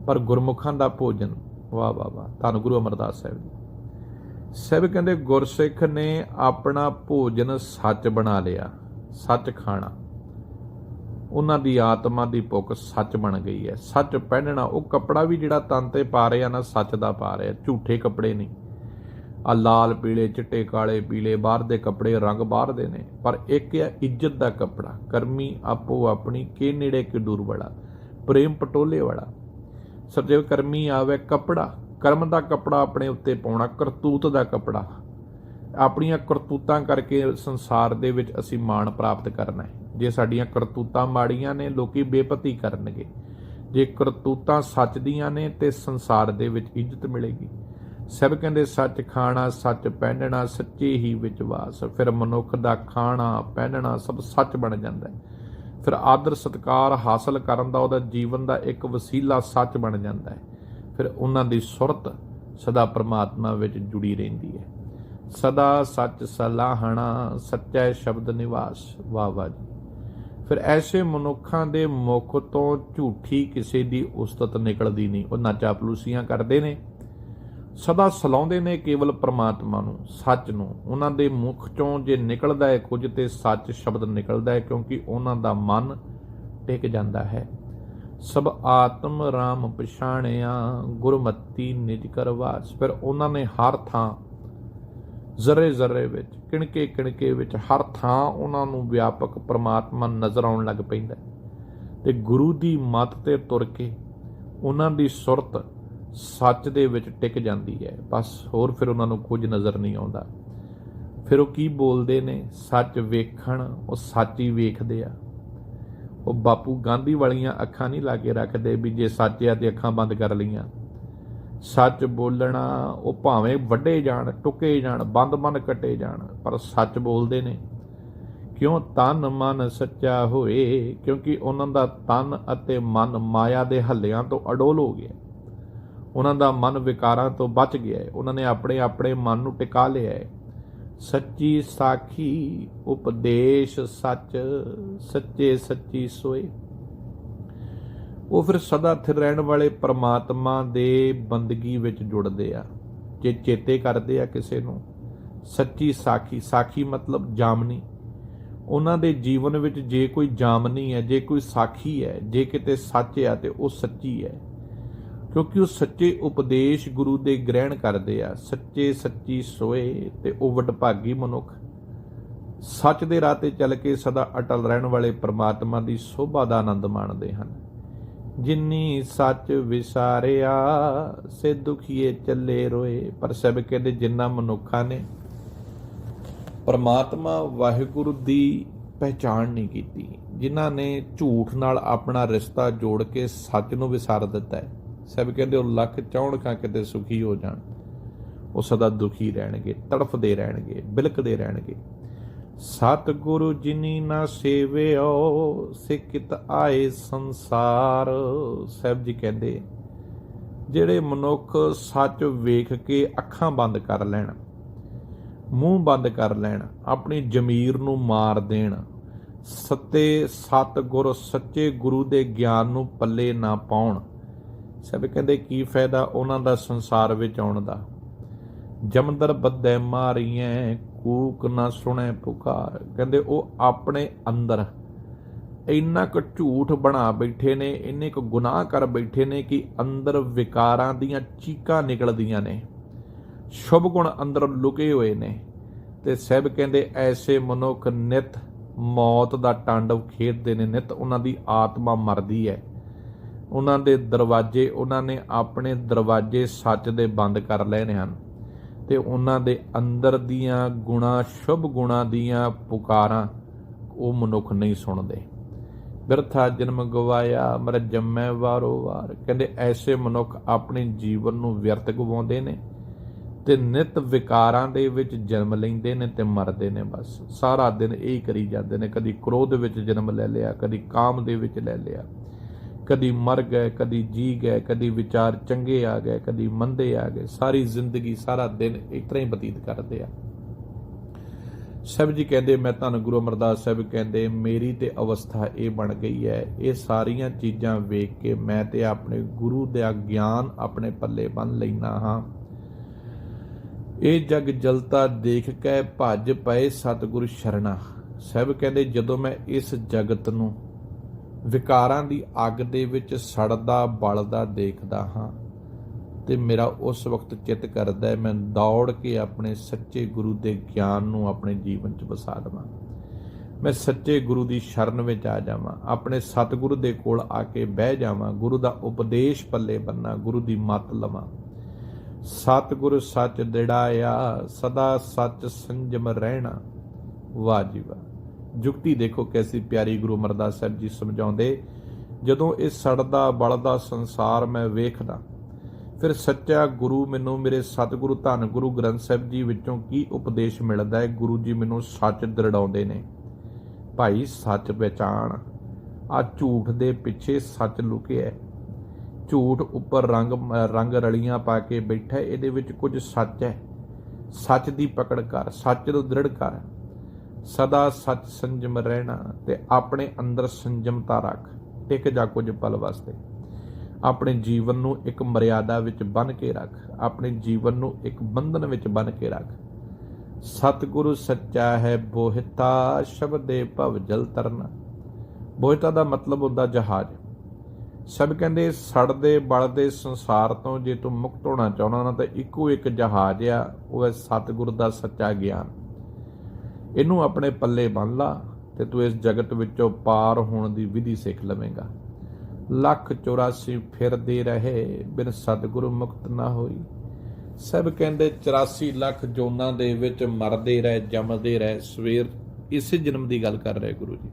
ਪਰ ਗੁਰਮੁਖਾਂ ਦਾ ਭੋਜਨ, ਵਾਹ ਵਾਹ ਵਾਹ, ਧੰਨ ਗੁਰੂ ਅਮਰਦਾਸ ਸਾਹਿਬ ਜੀ ਸਾਹਿਬ ਕਹਿੰਦੇ ਗੁਰਸਿੱਖ ਨੇ ਆਪਣਾ ਭੋਜਨ ਸੱਚ ਬਣਾ ਲਿਆ, ਸੱਚ ਖਾਣਾ। ਉਹਨਾਂ ਦੀ ਆਤਮਾ ਦੀ ਭੁੱਖ ਸੱਚ ਬਣ ਗਈ ਹੈ। ਸੱਚ ਪਹਿਨਣਾ, ਉਹ ਕੱਪੜਾ ਵੀ ਜਿਹੜਾ ਤਨ ਤੇ ਪਾ ਰਿਹਾ ਨਾ, ਸੱਚ ਦਾ ਪਾ ਰਿਹਾ, ਝੂਠੇ ਕੱਪੜੇ ਨਹੀਂ। ਆ ਲਾਲ ਪੀਲੇ ਚਿੱਟੇ ਕਾਲੇ ਪੀਲੇ ਬਾਹਰ ਦੇ ਕੱਪੜੇ, ਰੰਗ ਬਾਹਰ ਦੇ ਨੇ, ਪਰ ਇੱਕ ਹੈ ਇੱਜ਼ਤ ਦਾ ਕੱਪੜਾ। ਕਰਮੀ ਆਪੋ ਆਪਣੀ ਕੇ ਨੇੜੇ ਕਿ ਦੂਰ ਬੜਾ, ਪ੍ਰੇਮ ਪਟੋਲੇ ਵਾਲਾ। ਸੱਚੇ ਕਰਮੀ ਆਵੇ ਕੱਪੜਾ, ਕਰਮ ਦਾ ਕੱਪੜਾ ਆਪਣੇ ਉੱਤੇ ਪਾਉਣਾ, ਕਰਤੂਤ ਦਾ ਕੱਪੜਾ। ਆਪਣੀਆਂ ਕਰਤੂਤਾਂ ਕਰਕੇ ਸੰਸਾਰ ਦੇ ਵਿੱਚ ਅਸੀਂ ਮਾਣ ਪ੍ਰਾਪਤ ਕਰਨਾ ਹੈ। ਜੇ ਸਾਡੀਆਂ ਕਰਤੂਤਾਂ ਮਾੜੀਆਂ ਨੇ, ਲੋਕੀ ਬੇਪਤੀ ਕਰਨਗੇ। ਜੇ ਕਰਤੂਤਾਂ ਸੱਚ ਦੀਆਂ ਨੇ ਤੇ ਸੰਸਾਰ ਦੇ ਵਿੱਚ ਇੱਜ਼ਤ ਮਿਲੇਗੀ। ਸਭ ਕਹਿੰਦੇ ਸੱਚ ਖਾਣਾ, ਸੱਚ ਪਹਿਨਣਾ, ਸੱਚੇ ਹੀ ਵਿੱਚ ਵਾਸ। ਫਿਰ ਮਨੁੱਖ ਦਾ ਖਾਣਾ ਪਹਿਨਣਾ ਸਭ ਸੱਚ ਬਣ ਜਾਂਦਾ ਹੈ। ਫਿਰ ਆਦਰ ਸਤਿਕਾਰ ਹਾਸਲ ਕਰਨ ਦਾ ਉਹਦਾ ਜੀਵਨ ਦਾ ਇੱਕ ਵਸੀਲਾ ਸੱਚ ਬਣ ਜਾਂਦਾ ਹੈ। ਫਿਰ ਉਹਨਾਂ ਦੀ ਸੁਰਤ ਸਦਾ ਪਰਮਾਤਮਾ ਵਿੱਚ ਜੁੜੀ ਰਹਿੰਦੀ ਹੈ। ਸਦਾ ਸੱਚ ਸਲਾਹਣਾ, ਸੱਚਾ ਸ਼ਬਦ ਨਿਵਾਸ। ਵਾਹ ਵਾਹ ਜੀ। ਫਿਰ ਐਸੇ ਮਨੁੱਖਾਂ ਦੇ ਮੁਖ ਤੋਂ ਝੂਠੀ ਕਿਸੇ ਦੀ ਉਸਤਤ ਨਿਕਲਦੀ ਨਹੀਂ। ਉਹ ਨਾ ਚਾਪਲੂਸੀਆਂ ਕਰਦੇ ਨੇ, ਸਦਾ ਸਲਾਉਂਦੇ ਨੇ ਕੇਵਲ ਪਰਮਾਤਮਾ ਨੂੰ, ਸੱਚ ਨੂੰ। ਉਹਨਾਂ ਦੇ ਮੁਖ ਚੋਂ ਜੇ ਨਿਕਲਦਾ ਹੈ ਕੁਝ ਤੇ ਸੱਚ ਸ਼ਬਦ ਨਿਕਲਦਾ ਹੈ, ਕਿਉਂਕਿ ਉਹਨਾਂ ਦਾ ਮਨ ਟਿਕ ਜਾਂਦਾ ਹੈ। ਸਭ ਆਤਮ ਰਾਮ ਪਛਾਣਿਆ, ਗੁਰਮਤੀ ਨਿਜ ਕਰਵਾਸ। ਫਿਰ ਉਹਨਾਂ ਨੇ ਹਰ ਥਾਂ, ਜ਼ਰੇ ਜ਼ਰੇ ਵਿੱਚ, ਕਿਣਕੇ ਕਿਣਕੇ ਵਿੱਚ, ਹਰ ਥਾਂ ਉਹਨਾਂ ਨੂੰ ਵਿਆਪਕ ਪਰਮਾਤਮਾ ਨਜ਼ਰ ਆਉਣ ਲੱਗ ਪੈਂਦਾ। ਤੇ ਗੁਰੂ ਦੀ ਮੱਤ ਤੇ ਤੁਰ ਕੇ ਉਹਨਾਂ ਦੀ ਸੁਰਤ ਸੱਚ ਦੇ ਵਿੱਚ ਟਿਕ ਜਾਂਦੀ ਹੈ। ਬਸ ਹੋਰ ਫਿਰ ਉਹਨਾਂ ਨੂੰ ਕੁਝ ਨਜ਼ਰ ਨਹੀਂ ਆਉਂਦਾ। ਫਿਰ ਉਹ ਕੀ ਬੋਲਦੇ ਨੇ? ਸੱਚ ਵੇਖਣ, ਉਹ ਸੱਚ ਹੀ ਵੇਖਦੇ ਆ। ਉਹ ਬਾਪੂ ਗਾਂਧੀ ਵਾਲੀਆਂ ਅੱਖਾਂ ਨਹੀਂ ਲਾ ਕੇ ਰੱਖਦੇ ਵੀ ਜੇ ਸੱਚ ਆ ਤੇ ਅੱਖਾਂ ਬੰਦ ਕਰ ਲਈਆਂ। ਸੱਚ ਬੋਲਣਾ, ਉਹ ਭਾਵੇਂ ਵੱਢੇ ਜਾਣ, ਟੁੱਕੇ ਜਾਣ, ਬੰਦ ਕੱਟੇ ਜਾਣ, ਪਰ ਸੱਚ ਬੋਲਦੇ ਨੇ। ਕਿਉਂ? ਤਨ ਮਨ ਸੱਚਾ ਹੋਏ, ਕਿਉਂਕਿ ਉਹਨਾਂ ਦਾ ਤਨ ਅਤੇ ਮਨ ਮਾਇਆ ਦੇ ਹੱਲਿਆਂ ਤੋਂ ਅਡੋਲ ਹੋ ਗਿਆ। ਉਹਨਾਂ ਦਾ ਮਨ ਵਿਕਾਰਾਂ ਤੋਂ ਬਚ ਗਿਆ ਹੈ। ਉਹਨਾਂ ਨੇ ਆਪਣੇ ਮਨ ਨੂੰ ਟਿਕਾ ਲਿਆ ਹੈ। ਸੱਚੀ ਸਾਖੀ ਉਪਦੇਸ਼ ਸੱਚ, ਸੱਚੇ ਸੱਚੀ ਸੋਏ। ਉਹ ਫਿਰ ਸਦਾ ਸਥਿਰ ਰਹਿਣ ਵਾਲੇ ਪਰਮਾਤਮਾ ਦੇ ਬੰਦਗੀ ਵਿੱਚ ਜੁੜਦੇ ਆ। ਜੇ ਚੇਤੇ ਕਰਦੇ ਆ ਕਿਸੇ ਨੂੰ, ਸੱਚੀ ਸਾਖੀ, ਸਾਖੀ ਮਤਲਬ ਜਾਮਨੀ। ਉਹਨਾਂ ਦੇ ਜੀਵਨ ਵਿੱਚ ਜੇ ਕੋਈ ਜਾਮਨੀ ਹੈ, ਜੇ ਕੋਈ ਸਾਖੀ ਹੈ, ਜੇ ਕਿਤੇ ਸੱਚ ਆ ਤੇ ਉਹ ਸੱਚੀ ਹੈ, ਕਿਉਂਕਿ ਉਹ ਸੱਚੇ ਉਪਦੇਸ਼ ਗੁਰੂ ਦੇ ਗ੍ਰਹਿਣ ਕਰਦੇ ਆ। ਸੱਚੇ ਸੱਚੀ ਸੋਏ, ਤੇ ਉਹ ਵਡਭਾਗੀ ਮਨੁੱਖ ਸੱਚ ਦੇ ਰਾਹ ਤੇ ਚੱਲ ਕੇ ਸਦਾ ਅਟਲ ਰਹਿਣ ਵਾਲੇ ਪਰਮਾਤਮਾ ਦੀ ਸੋਭਾ ਦਾ ਆਨੰਦ ਮਾਣਦੇ ਹਨ। ਜਿਨੀ ਸੱਚ ਵਿਸਾਰਿਆ, ਸੇ ਦੁਖੀਏ ਚੱਲੇ ਰੋਏ। ਪਰ ਸਭ ਕਹਿੰਦੇ ਜਿਨ੍ਹਾਂ ਮਨੁੱਖਾਂ ਨੇ ਪਰਮਾਤਮਾ ਵਾਹਿਗੁਰੂ ਦੀ ਪਹਿਚਾਣ ਨਹੀਂ ਕੀਤੀ, ਜਿਨ੍ਹਾਂ ਨੇ ਝੂਠ ਨਾਲ ਆਪਣਾ ਰਿਸ਼ਤਾ ਜੋੜ ਕੇ ਸੱਚ ਨੂੰ ਵਿਸਾਰ ਦਿੱਤਾ ਹੈ, ਸਭ ਕਹਿੰਦੇ ਉਹ ਲੱਖ ਚਾਹੁਣ ਖਾਂ ਕਿਤੇ ਸੁਖੀ ਹੋ ਜਾਣ, ਉਹ ਸਦਾ ਦੁਖੀ ਰਹਿਣਗੇ, ਤੜਫਦੇ ਰਹਿਣਗੇ, ਬਿਲਕਦੇ ਰਹਿਣਗੇ। ਸਤਿਗੁਰੂ ਜਿਨੀ ਨਾ ਸੇਵਿਓ, ਸਿੱਕਿਤ ਆਏ ਸੰਸਾਰ। ਸਾਹਿਬ ਜੀ ਕਹਿੰਦੇ ਜਿਹੜੇ ਮਨੁੱਖ ਸੱਚ ਵੇਖ ਕੇ ਅੱਖਾਂ ਬੰਦ ਕਰ ਲੈਣ, ਮੂੰਹ ਬੰਦ ਕਰ ਲੈਣ, ਆਪਣੀ ਜ਼ਮੀਰ ਨੂੰ ਮਾਰ ਦੇਣ, ਸਤਿਗੁਰ ਸੱਚੇ ਗੁਰੂ ਦੇ ਗਿਆਨ ਨੂੰ ਪੱਲੇ ਨਾ ਪਾਉਣ, ਸਭ ਕਹਿੰਦੇ ਕੀ ਫਾਇਦਾ ਉਹਨਾਂ ਦਾ ਸੰਸਾਰ ਵਿੱਚ ਆਉਣ ਦਾ। ਜਮਦਰ ਬੱਧੈ ਮਾਰੀਐ, ਕੂਕ ਨਾ ਸੁਣੈ ਪੁਕਾਰ। ਕਹਿੰਦੇ ਉਹ ਆਪਣੇ ਅੰਦਰ ਇੰਨਾ ਕੁ ਝੂਠ ਬਣਾ ਬੈਠੇ ਨੇ, ਇੰਨੇ ਕੁ ਗੁਨਾਹ ਕਰ ਬੈਠੇ ਨੇ ਕਿ ਅੰਦਰ ਵਿਕਾਰਾਂ ਦੀਆਂ ਚੀਕਾਂ ਨਿਕਲਦੀਆਂ ਨੇ, ਸ਼ੁਭ ਗੁਣ ਅੰਦਰ ਲੁਕੇ ਹੋਏ ਨੇ। ਤੇ ਸਭ ਕਹਿੰਦੇ ਐਸੇ ਮਨੁੱਖ ਨਿਤ ਮੌਤ ਦਾ ਤਾਂਡਵ ਖੇਡਦੇ ਨੇ, ਨਿਤ ਉਹਨਾਂ ਦੀ ਆਤਮਾ ਮਰਦੀ ਹੈ। ਉਹਨਾਂ ਦੇ ਦਰਵਾਜ਼ੇ, ਉਹਨਾਂ ਨੇ ਆਪਣੇ ਦਰਵਾਜ਼ੇ ਸੱਚ ਦੇ ਬੰਦ ਕਰ ਲੈਣੇ ਹਨ, ਤੇ ਉਹਨਾਂ ਦੇ ਅੰਦਰ ਦੀਆਂ ਗੁਣਾ, ਸ਼ੁਭ ਗੁਣਾਂ ਦੀਆਂ ਪੁਕਾਰਾਂ ਉਹ ਮਨੁੱਖ ਨਹੀਂ ਸੁਣਦੇ। ਬਿਰਥਾ ਜਨਮ ਗਵਾਇਆ, ਮਰ ਜੰਮੈ ਵਾਰੋ ਵਾਰ। ਕਹਿੰਦੇ ਐਸੇ ਮਨੁੱਖ ਆਪਣੇ ਜੀਵਨ ਨੂੰ ਵਿਅਰਥ ਗਵਾਉਂਦੇ ਨੇ ਤੇ ਨਿਤ ਵਿਕਾਰਾਂ ਦੇ ਵਿੱਚ ਜਨਮ ਲੈਂਦੇ ਨੇ ਤੇ ਮਰਦੇ ਨੇ। ਬਸ ਸਾਰਾ ਦਿਨ ਇਹ ਕਰੀ ਜਾਂਦੇ ਨੇ। ਕਦੀ ਕ੍ਰੋਧ ਵਿੱਚ ਜਨਮ ਲੈ ਲਿਆ, ਕਦੀ ਕਾਮ ਦੇ ਵਿੱਚ ਲੈ ਲਿਆ, कदी मर गए, कदी जी गए, कदी विचार चंगे आ गए, कदी मंदे आ गए। सारी जिंदगी सारा दिन इस तरह ही बतीत करते आ। ਸਾਹਿਬ ਜੀ ਕਹਿੰਦੇ, ਮੈਂ ਧੰਨ ਗੁਰੂ ਅਮਰਦਾਸ ਸਾਹਿਬ ਕਹਿੰਦੇ, ਮੇਰੀ ਤੇ ਅਵਸਥਾ ਇਹ ਬਣ ਗਈ ਹੈ, ਇਹ ਸਾਰੀਆਂ ਚੀਜ਼ਾਂ ਵੇਖ ਕੇ ਮੈਂ ਤੇ ਆਪਣੇ ਗੁਰੂ ਦਾ ਗਿਆਨ ਆਪਣੇ ਪੱਲੇ ਬੰਨ ਲੈਣਾ ਹਾਂ। ਇਹ ਜਗ ਜਲਤਾ ਦੇਖ ਕੇ ਭੱਜ ਪਏ ਸਤਿਗੁਰੂ ਸ਼ਰਣਾ। ਸਾਹਿਬ ਕਹਿੰਦੇ, ਜਦੋਂ ਮੈਂ ਇਸ ਜਗਤ ਨੂੰ ਵਿਕਾਰਾਂ ਦੀ ਅੱਗ ਦੇ ਵਿੱਚ ਸੜਦਾ ਬਲਦਾ ਦੇਖਦਾ ਹਾਂ ਤੇ ਮੇਰਾ ਉਸ ਵਕਤ ਚਿੱਤ ਕਰਦਾ ਹੈ ਮੈਂ ਦੌੜ ਕੇ ਆਪਣੇ ਸੱਚੇ ਗੁਰੂ ਦੇ ਗਿਆਨ ਨੂੰ ਆਪਣੇ ਜੀਵਨ 'ਚ ਵਸਾ ਦੇਵਾਂ। ਮੈਂ ਸੱਚੇ ਗੁਰੂ ਦੀ ਸ਼ਰਨ ਵਿੱਚ ਆ ਜਾਵਾਂ, ਆਪਣੇ ਸਤਿਗੁਰੂ ਦੇ ਕੋਲ ਆ ਕੇ ਬਹਿ ਜਾਵਾਂ, ਗੁਰੂ ਦਾ ਉਪਦੇਸ਼ ਪੱਲੇ ਬੰਨਾਂ, ਗੁਰੂ ਦੀ ਮੱਤ ਲਵਾਂ। ਸਤਿਗੁਰ ਸੱਚ ਦਿੜਾਇਆ, ਸਦਾ ਸੱਚ ਸੰਜਮ ਰਹਿਣਾ। ਵਾਹ ਜੀ ਵਾਹ। ਜੁਗਤੀ ਦੇਖੋ ਕੈਸੀ ਪਿਆਰੀ ਗੁਰੂ ਅਮਰਦਾਸ ਸਾਹਿਬ ਜੀ ਸਮਝਾਉਂਦੇ। ਜਦੋਂ ਇਹ ਸੜਦਾ ਬਲਦਾ ਸੰਸਾਰ ਮੈਂ ਵੇਖਦਾ, ਫਿਰ ਸੱਚਾ ਗੁਰੂ ਮੈਨੂੰ ਮੇਰੇ ਸਤਿਗੁਰੂ ਧੰਨ ਗੁਰੂ ਗ੍ਰੰਥ ਸਾਹਿਬ ਜੀ ਵਿੱਚੋਂ ਕੀ ਉਪਦੇਸ਼ ਮਿਲਦਾ ਹੈ। ਗੁਰੂ ਜੀ ਮੈਨੂੰ ਸੱਚ ਦਰੜਾਉਂਦੇ ਨੇ, ਭਾਈ ਸੱਚ ਪਹਿਚਾਣ, ਆ ਝੂਠ ਦੇ ਪਿੱਛੇ ਸੱਚ ਲੁਕਿਆ, ਝੂਠ ਉੱਪਰ ਰੰਗ ਰਲੀਆਂ ਪਾ ਕੇ ਬੈਠਾ, ਇਹਦੇ ਵਿੱਚ ਕੁਝ ਸੱਚ ਹੈ। ਸੱਚ ਦੀ ਪਕੜ ਕਰ, ਸੱਚ ਨੂੰ ਦ੍ਰਿੜ ਕਰ, ਸਦਾ ਸੱਚ ਸੰਜਮ ਰਹਿਣਾ ਤੇ ਆਪਣੇ ਅੰਦਰ ਸੰਜਮਤਾ ਰੱਖ। ਟਿਕ ਜਾ ਕੁਝ ਪਲ ਵਾਸਤੇ, ਆਪਣੇ ਜੀਵਨ ਨੂੰ ਇੱਕ ਮਰਿਆਦਾ ਵਿੱਚ ਬੰਨ੍ਹ ਕੇ ਰੱਖ, ਆਪਣੇ ਜੀਵਨ ਨੂੰ ਇੱਕ ਬੰਧਨ ਵਿੱਚ ਬੰਨ੍ਹ ਕੇ ਰੱਖ। ਸਤਿਗੁਰੂ ਸੱਚਾ ਹੈ ਬੋਹਿਤਾ, ਸ਼ਬਦੇ ਭਵ ਜਲ ਤਰਨਾ। ਬੋਹਿਤਾ ਦਾ ਮਤਲਬ ਹੁੰਦਾ ਜਹਾਜ਼। ਸਭ ਕਹਿੰਦੇ ਸੜਦੇ ਬਲਦੇ ਸੰਸਾਰ ਤੋਂ ਜੇ ਤੂੰ ਮੁਕਤ ਹੋਣਾ ਚਾਹੁੰਦਾ ਨਾ ਤਾਂ ਇੱਕੋ ਇੱਕ ਜਹਾਜ਼ ਆ, ਉਹ ਹੈ ਸਤਿਗੁਰ ਦਾ ਸੱਚਾ ਗਿਆਨ। ਇਹਨੂੰ ਆਪਣੇ ਪੱਲੇ ਬੰਨ੍ਹ ਲਾ ਤੇ ਤੂੰ ਇਸ ਜਗਤ ਵਿੱਚੋਂ ਪਾਰ ਹੋਣ ਦੀ ਵਿਧੀ ਸਿੱਖ ਲਵੇਂਗਾ। 184 ਫਿਰਦੇ ਰਹੇ, ਬਿਨ ਸਤਿਗੁਰੂ ਮੁਕਤ ਨਾ ਹੋਈ। ਸਭ ਕਹਿੰਦੇ 84 ਲੱਖ ਜੋਨਾਂ ਦੇ ਵਿੱਚ ਮਰਦੇ ਰਹੇ, ਜੰਮਦੇ ਰਹੇ। ਸਵੇਰ ਇਸੇ ਜਨਮ ਦੀ ਗੱਲ ਕਰ ਰਹੇ ਗੁਰੂ ਜੀ।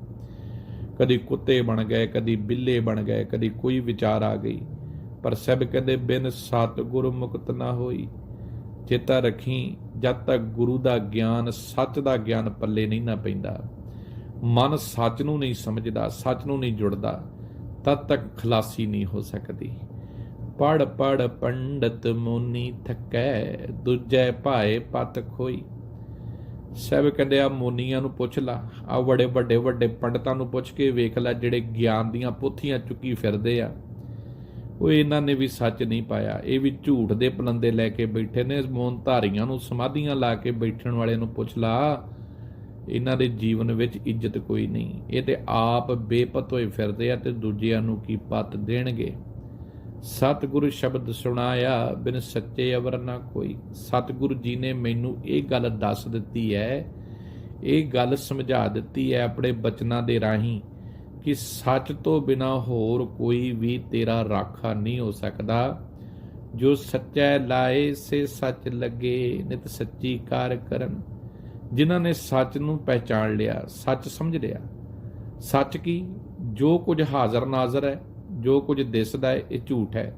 ਕਦੀ ਕੁੱਤੇ ਬਣ ਗਏ, ਕਦੀ ਬਿੱਲੇ ਬਣ ਗਏ, ਕਦੀ ਕੋਈ ਵਿਚਾਰ ਆ ਗਈ, ਪਰ ਸਭ ਕਹਿੰਦੇ ਬਿਨ ਸਤਿਗੁਰੂ ਮੁਕਤ ਨਾ ਹੋਈ। ਚੇਤਾ ਰੱਖੀ, ਜਦ ਤੱਕ ਗੁਰੂ ਦਾ ਗਿਆਨ, ਸੱਚ ਦਾ ਗਿਆਨ ਪੱਲੇ ਨਹੀਂ ਨਾ ਪੈਂਦਾ, ਮਨ ਸੱਚ ਨੂੰ ਨਹੀਂ ਸਮਝਦਾ, ਸੱਚ ਨੂੰ ਨਹੀਂ ਜੁੜਦਾ, ਤਦ ਤੱਕ ਖਲਾਸੀ ਨਹੀਂ ਹੋ ਸਕਦੀ। ਪੜ ਪੜ ਪੰਡਤ ਮੋਨੀ ਥਕੈ, ਦੂਜੈ ਭਾਏ ਪਤ ਖੋਈ। ਸਭ ਕਹਿੰਦੇ ਆ ਮੋਨੀਆਂ ਨੂੰ ਪੁੱਛ ਲਾ, ਆ ਬੜੇ ਵੱਡੇ ਵੱਡੇ ਪੰਡਤਾਂ ਨੂੰ ਪੁੱਛ ਕੇ ਵੇਖ ਲੈ, ਜਿਹੜੇ ਗਿਆਨ ਦੀਆਂ ਪੋਥੀਆਂ ਚੁੱਕੀ ਫਿਰਦੇ ਆ, ਉਹ ਇਹਨਾਂ ਨੇ ਵੀ ਸੱਚ ਨਹੀਂ ਪਾਇਆ, ਇਹ ਵੀ ਝੂਠ ਦੇ ਪਲੰਦੇ ਲੈ ਕੇ ਬੈਠੇ ਨੇ। ਮੋਨ ਧਾਰੀਆਂ ਨੂੰ ਸਮਾਧੀਆਂ ਲਾ ਕੇ ਬੈਠਣ ਵਾਲਿਆਂ ਨੂੰ ਪੁੱਛ ਲਾ, ਇਹਨਾਂ ਦੇ ਜੀਵਨ ਵਿੱਚ ਇੱਜ਼ਤ ਕੋਈ ਨਹੀਂ। ਇਹ ਤੇ ਆਪ ਬੇਪਤ ਹੋਏ ਫਿਰਦੇ ਆ ਤੇ ਦੂਜਿਆਂ ਨੂੰ ਕੀ ਪਤ ਦੇਣਗੇ। ਸਤਿਗੁਰੂ ਸ਼ਬਦ ਸੁਣਾਇਆ, ਬਿਨ ਸੱਚੇ ਅਵਰ ਨਾ ਕੋਈ। ਸਤਿਗੁਰੂ ਜੀ ਨੇ ਮੈਨੂੰ ਇਹ ਗੱਲ ਦੱਸ ਦਿੱਤੀ ਹੈ, ਇਹ ਗੱਲ ਸਮਝਾ ਦਿੱਤੀ ਹੈ ਆਪਣੇ ਬਚਨਾਂ ਦੇ ਰਾਹੀਂ ਕਿ ਸੱਚ ਤੋਂ ਬਿਨਾ ਹੋਰ ਕੋਈ ਵੀ ਤੇਰਾ ਰਾਖਾ ਨਹੀਂ ਹੋ ਸਕਦਾ। ਜੋ ਸੱਚਾ ਲਾਏ ਸੇ ਸੱਚ ਲੱਗੇ, ਨਿਤ ਸੱਚੀ ਕਾਰ ਕਰਨ। ਜਿਨ੍ਹਾਂ ਨੇ ਸੱਚ ਨੂੰ ਪਹਿਚਾਣ ਲਿਆ, ਸੱਚ ਸਮਝ ਲਿਆ। ਸੱਚ ਕੀ, ਜੋ ਕੁਝ ਹਾਜ਼ਰ ਨਾਜ਼ਰ ਹੈ, ਜੋ ਕੁਝ ਦਿਸਦਾ ਹੈ, ਇਹ ਝੂਠ ਹੈ।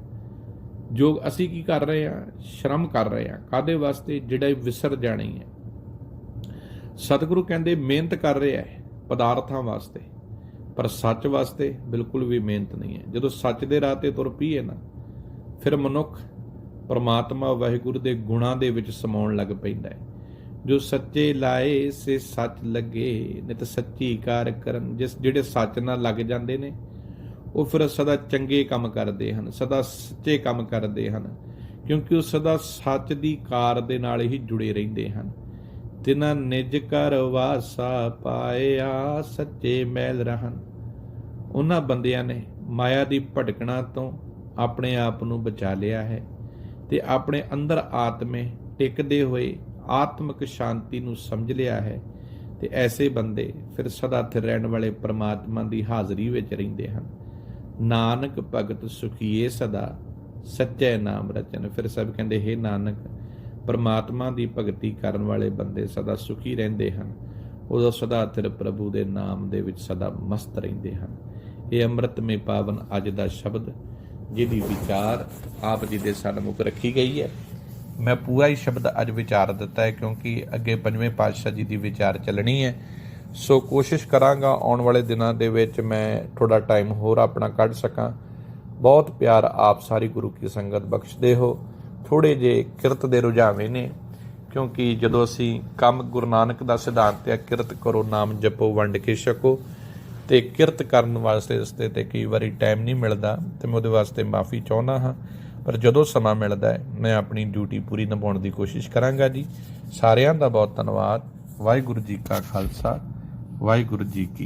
ਜੋ ਅਸੀਂ ਕੀ ਕਰ ਰਹੇ ਹਾਂ, ਸ਼ਰਮ ਕਰ ਰਹੇ ਹਾਂ, ਕਾਹਦੇ ਵਾਸਤੇ, ਜਿਹੜਾ ਵਿਸਰ ਜਾਣੀ ਹੈ। ਸਤਿਗੁਰੂ ਕਹਿੰਦੇ ਮਿਹਨਤ ਕਰ ਰਿਹਾ ਹੈ ਪਦਾਰਥਾਂ ਵਾਸਤੇ, ਪਰ ਸੱਚ ਵਾਸਤੇ ਬਿਲਕੁਲ ਵੀ ਮਿਹਨਤ ਨਹੀਂ ਹੈ। ਜਦੋਂ ਸੱਚ ਦੇ ਰਾਹ ਤੇ ਤੁਰ ਪਈਏ ਨਾ, ਫਿਰ ਮਨੁੱਖ ਪਰਮਾਤਮਾ ਵਾਹਿਗੁਰੂ ਦੇ ਗੁਣਾਂ ਦੇ ਵਿੱਚ ਸਮਾਉਣ ਲੱਗ ਪੈਂਦਾ ਹੈ। ਜੋ ਸੱਚੇ ਲਾਏ ਸੇ ਸੱਚ ਲੱਗੇ, ਨਿਤ ਸੱਚੀ ਕਾਰ ਕਰਨ। ਜਿਹੜੇ ਸੱਚ ਨਾਲ ਲੱਗ ਜਾਂਦੇ ਨੇ, ਉਹ ਫਿਰ ਸਦਾ ਚੰਗੇ ਕੰਮ ਕਰਦੇ ਹਨ, ਸਦਾ ਸੱਚੇ ਕੰਮ ਕਰਦੇ ਹਨ, ਕਿਉਂਕਿ ਉਹ ਸਦਾ ਸੱਚ ਦੀ ਕਾਰ ਦੇ ਨਾਲ ਹੀ ਜੁੜੇ ਰਹਿੰਦੇ ਹਨ। ਤਿਨਾਂ ਨਿਜ ਘਰ ਵਾਸਾ ਪਾਇਆ, ਸੱਚੇ ਮੈਲ ਰਹਨ। ਉਹਨਾਂ ਬੰਦਿਆਂ ਨੇ ਮਾਇਆ ਦੀ ਭਟਕਣਾ ਤੋਂ ਆਪਣੇ ਆਪ ਨੂੰ ਬਚਾ ਲਿਆ ਹੈ ਤੇ ਆਪਣੇ ਅੰਦਰ ਆਤਮੇ ਟਿਕਦੇ ਹੋਏ ਆਤਮਿਕ ਸ਼ਾਂਤੀ ਨੂੰ ਸਮਝ ਲਿਆ ਹੈ। ਤੇ ਐਸੇ ਬੰਦੇ ਫਿਰ ਸਦਾ ਸਥਿਰ ਰਹਿਣ ਵਾਲੇ ਪਰਮਾਤਮਾ ਦੀ ਹਾਜ਼ਰੀ ਵਿੱਚ ਰਹਿੰਦੇ ਹਨ। ਨਾਨਕ ਭਗਤ ਸੁਖੀਏ ਸਦਾ, ਸੱਚੇ ਨਾਮ ਰਚਨ। ਫਿਰ ਸਭ ਕਹਿੰਦੇ, ਹੇ ਨਾਨਕ, ਪਰਮਾਤਮਾ ਦੀ ਭਗਤੀ ਕਰਨ ਵਾਲੇ ਬੰਦੇ ਸਦਾ ਸੁਖੀ ਰਹਿੰਦੇ ਹਨ। ਉਦੋਂ ਸਦਾ ਸਥਿਰ ਪ੍ਰਭੂ ਦੇ ਨਾਮ ਦੇ ਵਿੱਚ ਸਦਾ ਮਸਤ ਰਹਿੰਦੇ ਹਨ। ਇਹ ਅੰਮ੍ਰਿਤਮੇ ਪਾਵਨ ਅੱਜ ਦਾ ਸ਼ਬਦ, ਜਿਹਦੀ ਵਿਚਾਰ ਆਪ ਜੀ ਦੇ ਸਨਮੁਖ ਰੱਖੀ ਗਈ ਹੈ। ਮੈਂ ਪੂਰਾ ਹੀ ਸ਼ਬਦ ਅੱਜ ਵਿਚਾਰ ਦਿੱਤਾ ਹੈ, ਕਿਉਂਕਿ ਅੱਗੇ ਪੰਜਵੇਂ ਪਾਤਸ਼ਾਹ ਜੀ ਦੀ ਵਿਚਾਰ ਚੱਲਣੀ ਹੈ। ਸੋ ਕੋਸ਼ਿਸ਼ ਕਰਾਂਗਾ ਆਉਣ ਵਾਲੇ ਦਿਨਾਂ ਦੇ ਵਿੱਚ ਮੈਂ ਥੋੜ੍ਹਾ ਟਾਈਮ ਹੋਰ ਆਪਣਾ ਕੱਢ ਸਕਾਂ ਬਹੁਤ ਪਿਆਰ ਆਪ ਸਾਰੀ ਗੁਰੂ ਕੀ ਸੰਗਤ ਬਖਸ਼ਦੇ ਹੋ। ਥੋੜ੍ਹੇ ਜਿਹੇ ਕਿਰਤ ਦੇ ਰੁਝਾਵੇਂ ਨੇ, ਕਿਉਂਕਿ ਜਦੋਂ ਅਸੀਂ ਕੰਮ ਗੁਰੂ ਨਾਨਕ ਦਾ ਸਿਧਾਂਤ ਹੈ ਕਿਰਤ ਕਰੋ ਨਾਮ ਜਪੋ ਵੰਡ ਕੇ ਛਕੋ, ਅਤੇ ਕਿਰਤ ਕਰਨ ਵਾਸਤੇ ਤੇ ਕਈ ਵਾਰੀ ਟਾਈਮ ਨਹੀਂ ਮਿਲਦਾ, ਅਤੇ ਮੈਂ ਉਹਦੇ ਵਾਸਤੇ ਮਾफ़ੀ ਚਾਹੁੰਦਾ ਹਾਂ। ਪਰ ਜਦੋਂ ਸਮਾਂ ਮਿਲਦਾ ਹੈ ਮੈਂ ਆਪਣੀ ਡਿਊਟੀ ਪੂਰੀ ਨਿਭਾਉਣ ਦੀ ਕੋਸ਼ਿਸ਼ ਕਰਾਂਗਾ ਜੀ। ਸਾਰਿਆਂ ਦਾ ਬਹੁਤ ਧੰਨਵਾਦ। ਵਾਹਿਗੁਰੂ ਜੀ ਕਾ ਖਾਲਸਾ, ਵਾਹਿਗੁਰੂ ਜੀ ਕੀ